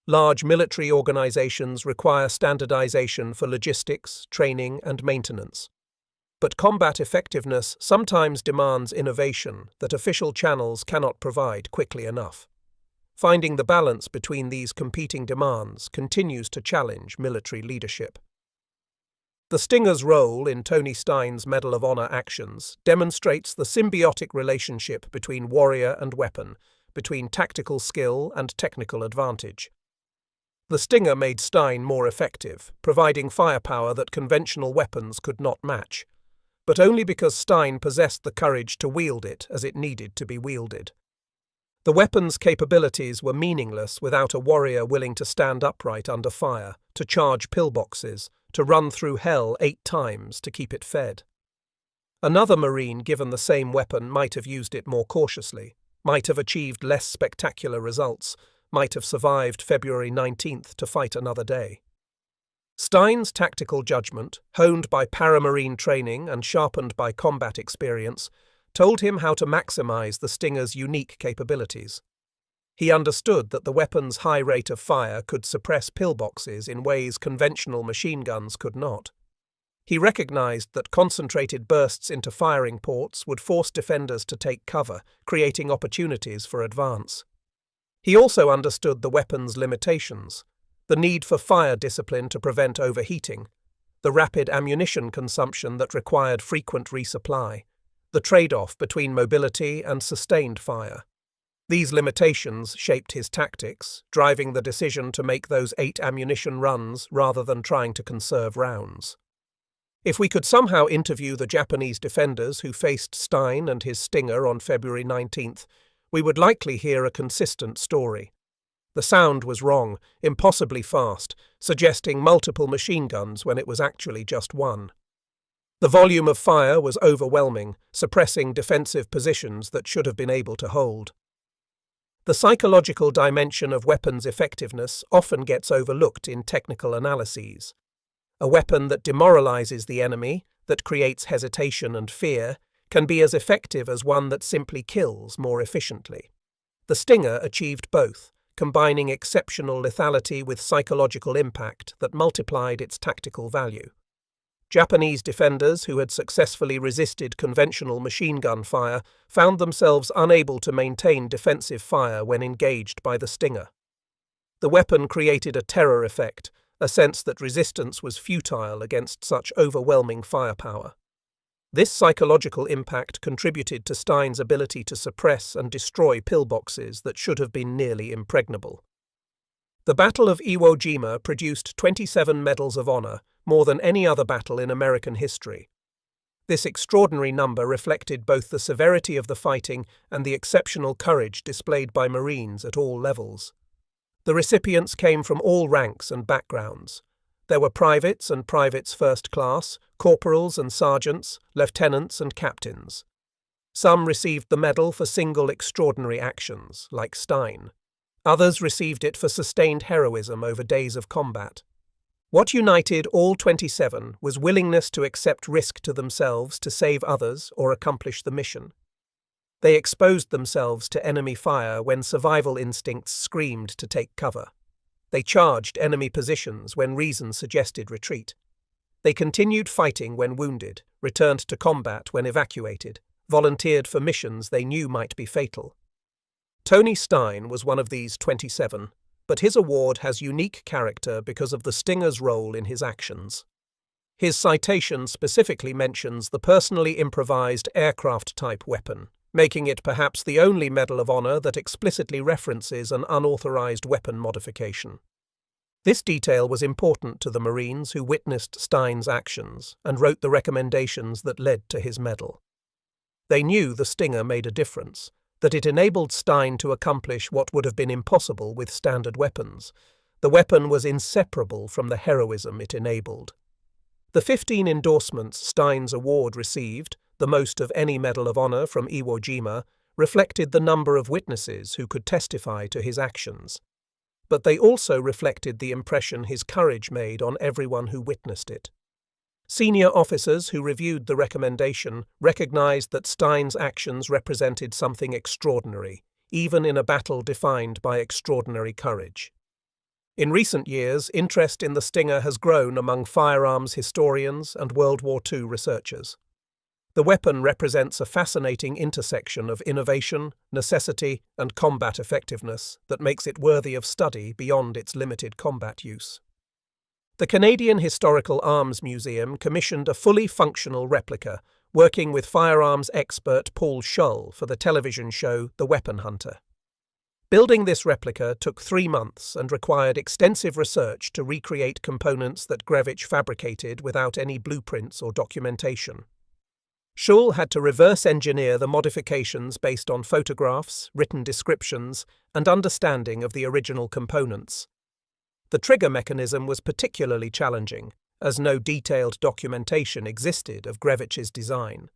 Large military organizations require standardization for logistics, training, and maintenance. But combat effectiveness sometimes demands innovation that official channels cannot provide quickly enough. Finding the balance between these competing demands continues to challenge military leadership. The Stinger's role in Tony Stein's Medal of Honor actions demonstrates the symbiotic relationship between warrior and weapon, between tactical skill and technical advantage. The Stinger made Stein more effective, providing firepower that conventional weapons could not match, but only because Stein possessed the courage to wield it as it needed to be wielded. The weapon's capabilities were meaningless without a warrior willing to stand upright under fire, to charge pillboxes, to run through hell 8 times to keep it fed. Another Marine given the same weapon might have used it more cautiously, might have achieved less spectacular results, might have survived February 19th to fight another day. Stein's tactical judgment, honed by paramarine training and sharpened by combat experience, told him how to maximize the Stinger's unique capabilities. He understood that the weapon's high rate of fire could suppress pillboxes in ways conventional machine guns could not. He recognized that concentrated bursts into firing ports would force defenders to take cover, creating opportunities for advance. He also understood the weapon's limitations, the need for fire discipline to prevent overheating, the rapid ammunition consumption that required frequent resupply, the trade-off between mobility and sustained fire. These limitations shaped his tactics, driving the decision to make those 8 ammunition runs rather than trying to conserve rounds. If we could somehow interview the Japanese defenders who faced Stein and his Stinger on February 19th, we would likely hear a consistent story. The sound was wrong, impossibly fast, suggesting multiple machine guns when it was actually just one. The volume of fire was overwhelming, suppressing defensive positions that should have been able to hold. The psychological dimension of weapons' effectiveness often gets overlooked in technical analyses. A weapon that demoralizes the enemy, that creates hesitation and fear, can be as effective as one that simply kills more efficiently. The Stinger achieved both, combining exceptional lethality with psychological impact that multiplied its tactical value. Japanese defenders who had successfully resisted conventional machine gun fire found themselves unable to maintain defensive fire when engaged by the Stinger. The weapon created a terror effect, a sense that resistance was futile against such overwhelming firepower. This psychological impact contributed to Stein's ability to suppress and destroy pillboxes that should have been nearly impregnable. The Battle of Iwo Jima produced 27 Medals of Honor, more than any other battle in American history. This extraordinary number reflected both the severity of the fighting and the exceptional courage displayed by Marines at all levels. The recipients came from all ranks and backgrounds. There were privates and privates first class, corporals and sergeants, lieutenants and captains. Some received the medal for single extraordinary actions, like Stein. Others received it for sustained heroism over days of combat. What united all 27 was willingness to accept risk to themselves to save others or accomplish the mission. They exposed themselves to enemy fire when survival instincts screamed to take cover. They charged enemy positions when reason suggested retreat. They continued fighting when wounded, returned to combat when evacuated, volunteered for missions they knew might be fatal. Tony Stein was one of these 27, but his award has unique character because of the Stinger's role in his actions. His citation specifically mentions the personally improvised aircraft-type weapon, making it perhaps the only Medal of Honor that explicitly references an unauthorized weapon modification. This detail was important to the Marines who witnessed Stein's actions and wrote the recommendations that led to his medal. They knew the Stinger made a difference, that it enabled Stein to accomplish what would have been impossible with standard weapons. The weapon was inseparable from the heroism it enabled. The 15 endorsements Stein's award received, the most of any Medal of Honor from Iwo Jima, reflected the number of witnesses who could testify to his actions. But they also reflected the impression his courage made on everyone who witnessed it. Senior officers who reviewed the recommendation recognized that Stein's actions represented something extraordinary, even in a battle defined by extraordinary courage. In recent years, interest in the Stinger has grown among firearms historians and World War II researchers. The weapon represents a fascinating intersection of innovation, necessity, and combat effectiveness that makes it worthy of study beyond its limited combat use. The Canadian Historical Arms Museum commissioned a fully functional replica, working with firearms expert Paul Schull for the television show The Weapon Hunter. Building this replica took 3 months and required extensive research to recreate components that Grevich fabricated without any blueprints or documentation. Schull had to reverse engineer the modifications based on photographs, written descriptions, and understanding of the original components. The trigger mechanism was particularly challenging, as no detailed documentation existed of Grevich's design.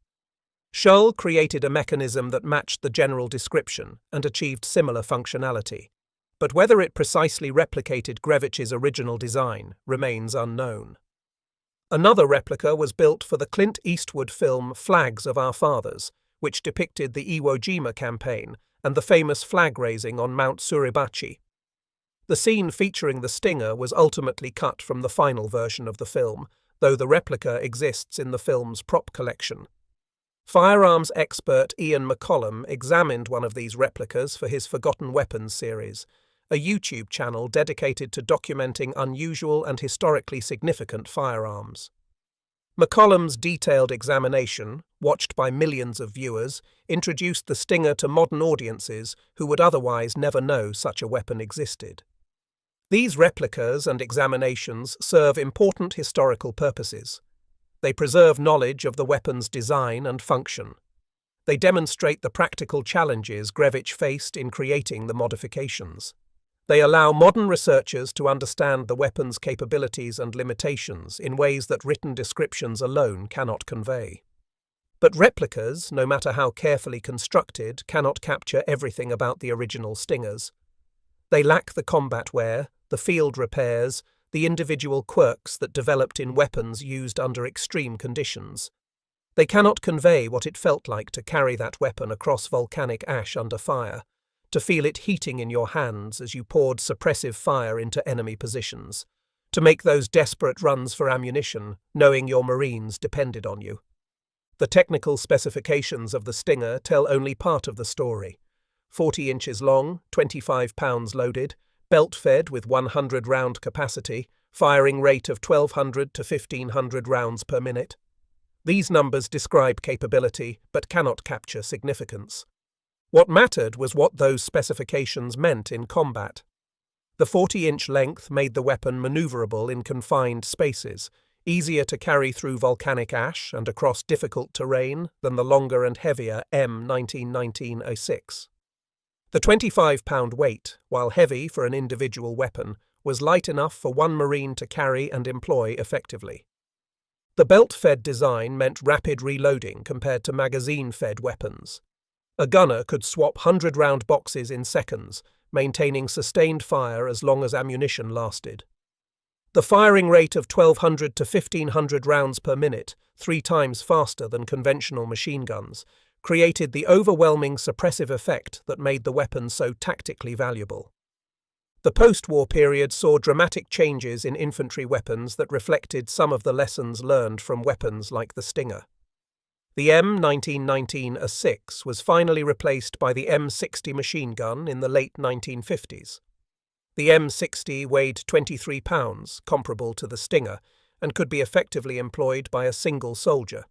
Schull created a mechanism that matched the general description and achieved similar functionality, but whether it precisely replicated Grevich's original design remains unknown. Another replica was built for the Clint Eastwood film Flags of Our Fathers, which depicted the Iwo Jima campaign and the famous flag raising on Mount Suribachi. The scene featuring the Stinger was ultimately cut from the final version of the film, though the replica exists in the film's prop collection. Firearms expert Ian McCollum examined one of these replicas for his Forgotten Weapons series, a YouTube channel dedicated to documenting unusual and historically significant firearms. McCollum's detailed examination, watched by millions of viewers, introduced the Stinger to modern audiences who would otherwise never know such a weapon existed. These replicas and examinations serve important historical purposes. They preserve knowledge of the weapon's design and function. They demonstrate the practical challenges Grevich faced in creating the modifications. They allow modern researchers to understand the weapon's capabilities and limitations in ways that written descriptions alone cannot convey. But replicas, no matter how carefully constructed, cannot capture everything about the original Stingers. They lack the combat wear, the field repairs, the individual quirks that developed in weapons used under extreme conditions. They cannot convey what it felt like to carry that weapon across volcanic ash under fire, to feel it heating in your hands as you poured suppressive fire into enemy positions, to make those desperate runs for ammunition, knowing your Marines depended on you. The technical specifications of the Stinger tell only part of the story. 40 inches long, 25 pounds loaded, belt-fed with 100-round capacity, firing rate of 1,200 to 1,500 rounds per minute. These numbers describe capability, but cannot capture significance. What mattered was what those specifications meant in combat. The 40-inch length made the weapon maneuverable in confined spaces, easier to carry through volcanic ash and across difficult terrain than the longer and heavier M1919A6. The 25-pound weight, while heavy for an individual weapon, was light enough for one Marine to carry and employ effectively. The belt-fed design meant rapid reloading compared to magazine-fed weapons. A gunner could swap 100-round boxes in seconds, maintaining sustained fire as long as ammunition lasted. The firing rate of 1,200 to 1,500 rounds per minute, 3 times faster than conventional machine guns, created the overwhelming suppressive effect that made the weapon so tactically valuable. The post-war period saw dramatic changes in infantry weapons that reflected some of the lessons learned from weapons like the Stinger. The M1919A6 was finally replaced by the M60 machine gun in the late 1950s. The M60 weighed 23 pounds, comparable to the Stinger, and could be effectively employed by a single soldier.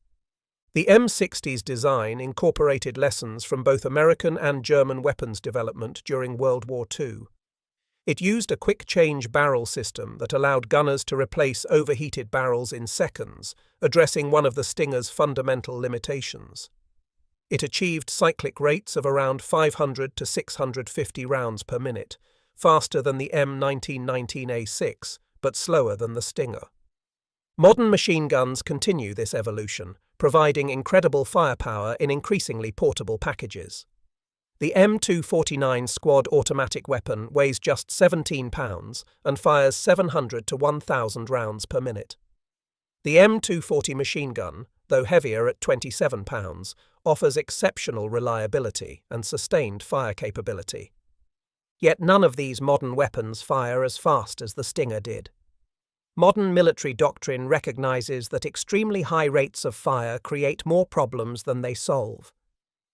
The M60's design incorporated lessons from both American and German weapons development during World War II. It used a quick-change barrel system that allowed gunners to replace overheated barrels in seconds, addressing one of the Stinger's fundamental limitations. It achieved cyclic rates of around 500 to 650 rounds per minute, faster than the M1919A6, but slower than the Stinger. Modern machine guns continue this evolution, providing incredible firepower in increasingly portable packages. The M249 squad automatic weapon weighs just 17 pounds and fires 700 to 1,000 rounds per minute. The M240 machine gun, though heavier at 27 pounds, offers exceptional reliability and sustained fire capability. Yet none of these modern weapons fire as fast as the Stinger did. Modern military doctrine recognizes that extremely high rates of fire create more problems than they solve.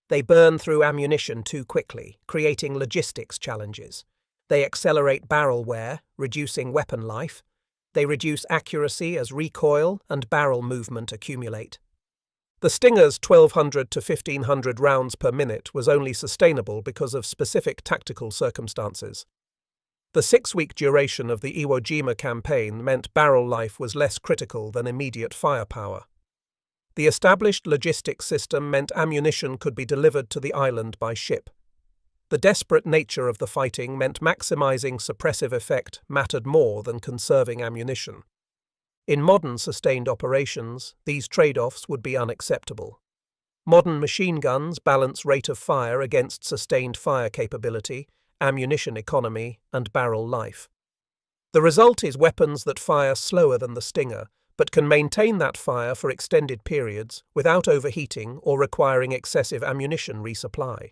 They burn through ammunition too quickly, creating logistics challenges. They accelerate barrel wear, reducing weapon life. They reduce accuracy as recoil and barrel movement accumulate. The Stinger's 1,200 to 1,500 rounds per minute was only sustainable because of specific tactical circumstances. The 6-week duration of the Iwo Jima campaign meant barrel life was less critical than immediate firepower. The established logistics system meant ammunition could be delivered to the island by ship. The desperate nature of the fighting meant maximizing suppressive effect mattered more than conserving ammunition. In modern sustained operations, these trade-offs would be unacceptable. Modern machine guns balance rate of fire against sustained fire capability, ammunition economy, and barrel life. The result is weapons that fire slower than the Stinger, but can maintain that fire for extended periods without overheating or requiring excessive ammunition resupply.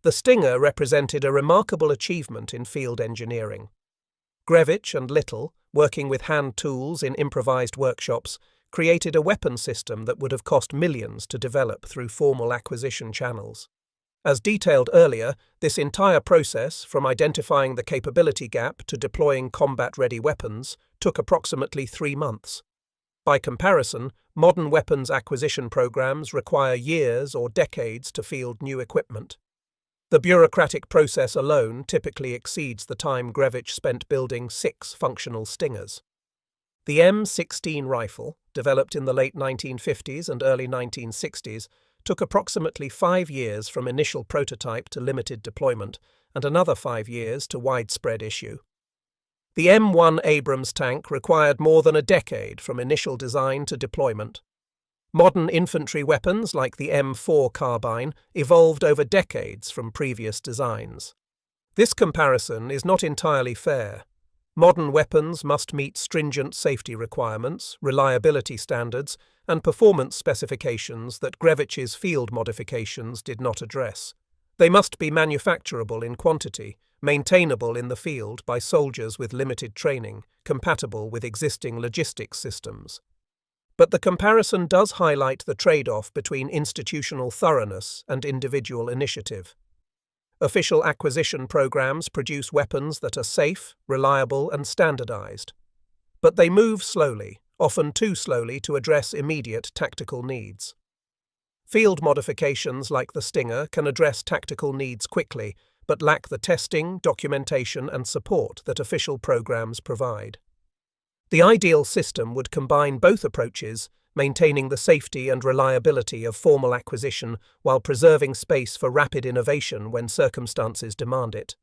The Stinger represented a remarkable achievement in field engineering. Grevich and Little, working with hand tools in improvised workshops, created a weapon system that would have cost millions to develop through formal acquisition channels. As detailed earlier, this entire process, from identifying the capability gap to deploying combat-ready weapons, took approximately 3 months. By comparison, modern weapons acquisition programs require years or decades to field new equipment. The bureaucratic process alone typically exceeds the time Grevich spent building 6 functional Stingers. The M16 rifle, developed in the late 1950s and early 1960s, took approximately 5 years from initial prototype to limited deployment, and another 5 years to widespread issue. The M1 Abrams tank required more than a decade from initial design to deployment. Modern infantry weapons like the M4 carbine evolved over decades from previous designs. This comparison is not entirely fair. Modern weapons must meet stringent safety requirements, reliability standards, and performance specifications that Grevich's field modifications did not address. They must be manufacturable in quantity, maintainable in the field by soldiers with limited training, compatible with existing logistics systems. But the comparison does highlight the trade-off between institutional thoroughness and individual initiative. Official acquisition programs produce weapons that are safe, reliable, and standardized. But they move slowly, often too slowly to address immediate tactical needs. Field modifications like the Stinger can address tactical needs quickly, but lack the testing, documentation, and support that official programs provide. The ideal system would combine both approaches, maintaining the safety and reliability of formal acquisition while preserving space for rapid innovation when circumstances demand it.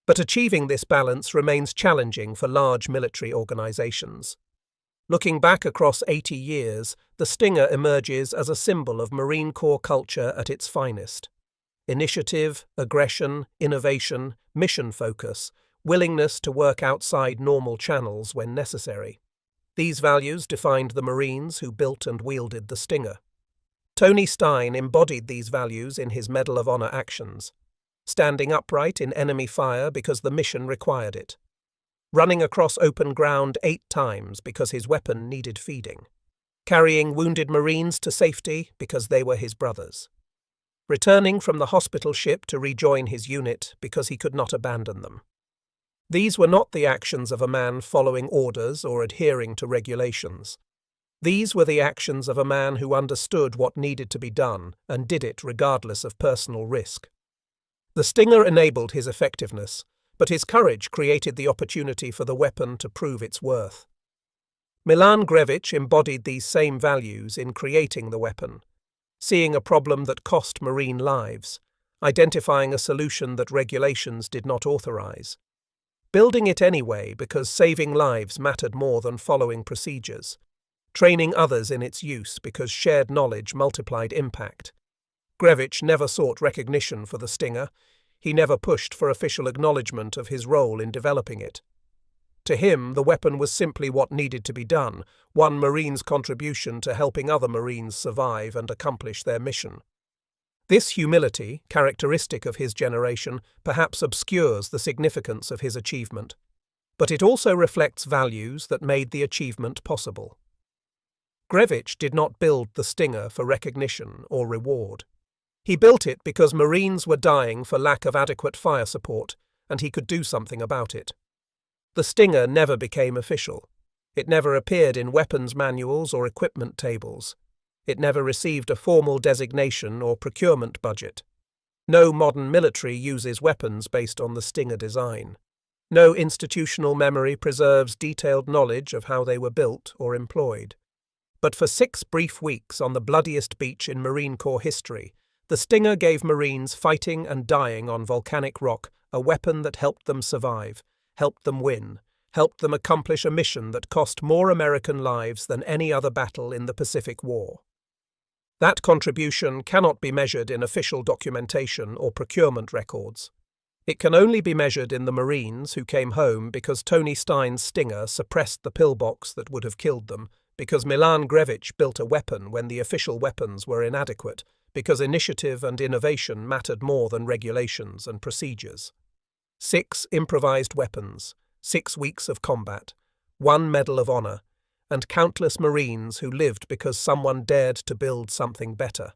But achieving this balance remains challenging for large military organizations. Looking back across 80 years, the Stinger emerges as a symbol of Marine Corps culture at its finest. Initiative, aggression, innovation, mission focus, willingness to work outside normal channels when necessary. These values defined the Marines who built and wielded the Stinger. Tony Stein embodied these values in his Medal of Honor actions, standing upright in enemy fire because the mission required it, running across open ground 8 times because his weapon needed feeding, carrying wounded Marines to safety because they were his brothers, returning from the hospital ship to rejoin his unit because he could not abandon them. These were not the actions of a man following orders or adhering to regulations. These were the actions of a man who understood what needed to be done and did it regardless of personal risk. The Stinger enabled his effectiveness, but his courage created the opportunity for the weapon to prove its worth. Milan Grevich embodied these same values in creating the weapon, seeing a problem that cost Marine lives, identifying a solution that regulations did not authorize, building it anyway because saving lives mattered more than following procedures, training others in its use because shared knowledge multiplied impact. Grevich never sought recognition for the Stinger. He never pushed for official acknowledgement of his role in developing it. To him, the weapon was simply what needed to be done, one Marine's contribution to helping other Marines survive and accomplish their mission. This humility, characteristic of his generation, perhaps obscures the significance of his achievement, but it also reflects values that made the achievement possible. Grevich did not build the Stinger for recognition or reward. He built it because Marines were dying for lack of adequate fire support, and he could do something about it. The Stinger never became official. It never appeared in weapons manuals or equipment tables. It never received a formal designation or procurement budget. No modern military uses weapons based on the Stinger design. No institutional memory preserves detailed knowledge of how they were built or employed. But for 6 brief weeks on the bloodiest beach in Marine Corps history, the Stinger gave Marines fighting and dying on volcanic rock a weapon that helped them survive, helped them win, helped them accomplish a mission that cost more American lives than any other battle in the Pacific War. That contribution cannot be measured in official documentation or procurement records. It can only be measured in the Marines who came home because Tony Stein's Stinger suppressed the pillbox that would have killed them, because Milan Grevich built a weapon when the official weapons were inadequate, because initiative and innovation mattered more than regulations and procedures. 6 improvised weapons, 6 weeks of combat, 1 Medal of Honor, and countless Marines who lived because someone dared to build something better.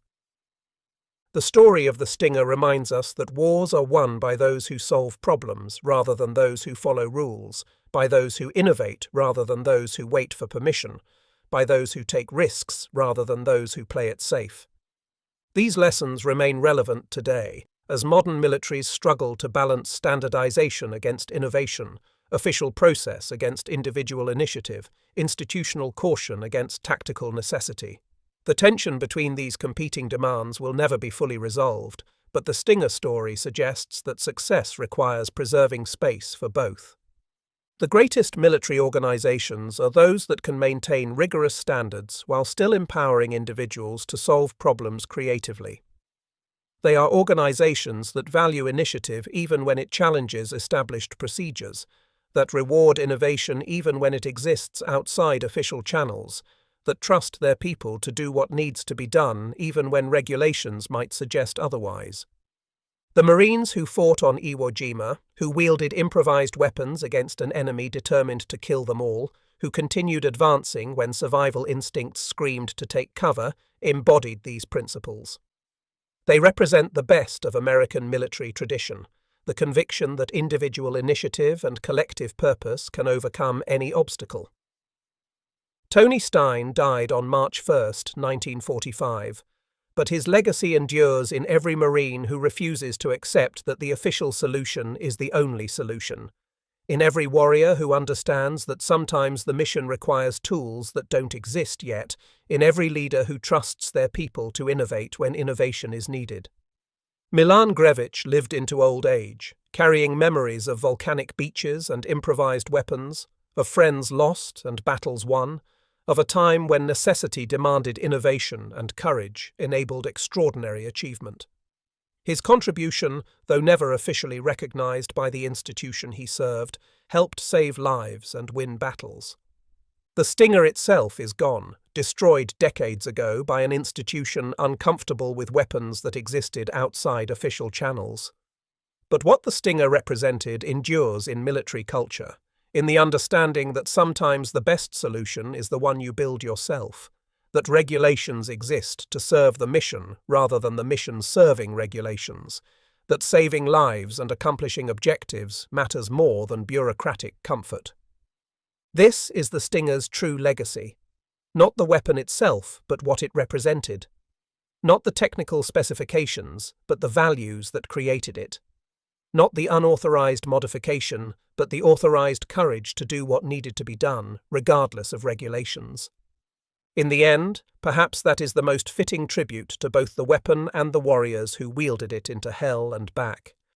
The story of the Stinger reminds us that wars are won by those who solve problems rather than those who follow rules, by those who innovate rather than those who wait for permission, by those who take risks rather than those who play it safe. These lessons remain relevant today, as modern militaries struggle to balance standardization against innovation, official process against individual initiative, institutional caution against tactical necessity. The tension between these competing demands will never be fully resolved, but the Stinger story suggests that success requires preserving space for both. The greatest military organizations are those that can maintain rigorous standards while still empowering individuals to solve problems creatively. They are organizations that value initiative even when it challenges established procedures, that reward innovation even when it exists outside official channels, that trust their people to do what needs to be done even when regulations might suggest otherwise. The Marines who fought on Iwo Jima, who wielded improvised weapons against an enemy determined to kill them all, who continued advancing when survival instincts screamed to take cover, embodied these principles. They represent the best of American military tradition, the conviction that individual initiative and collective purpose can overcome any obstacle. Tony Stein died on March 1, 1945, but his legacy endures in every Marine who refuses to accept that the official solution is the only solution, in every warrior who understands that sometimes the mission requires tools that don't exist yet, in every leader who trusts their people to innovate when innovation is needed. Milan Grevich lived into old age, carrying memories of volcanic beaches and improvised weapons, of friends lost and battles won, of a time when necessity demanded innovation and courage enabled extraordinary achievement. His contribution, though never officially recognized by the institution he served, helped save lives and win battles. The Stinger itself is gone, destroyed decades ago by an institution uncomfortable with weapons that existed outside official channels. But what the Stinger represented endures in military culture, in the understanding that sometimes the best solution is the one you build yourself, that regulations exist to serve the mission rather than the mission serving regulations, that saving lives and accomplishing objectives matters more than bureaucratic comfort. This is the Stinger's true legacy, not the weapon itself, but what it represented, not the technical specifications, but the values that created it, not the unauthorized modification, but the authorized courage to do what needed to be done, regardless of regulations. In the end, perhaps that is the most fitting tribute to both the weapon and the warriors who wielded it into hell and back.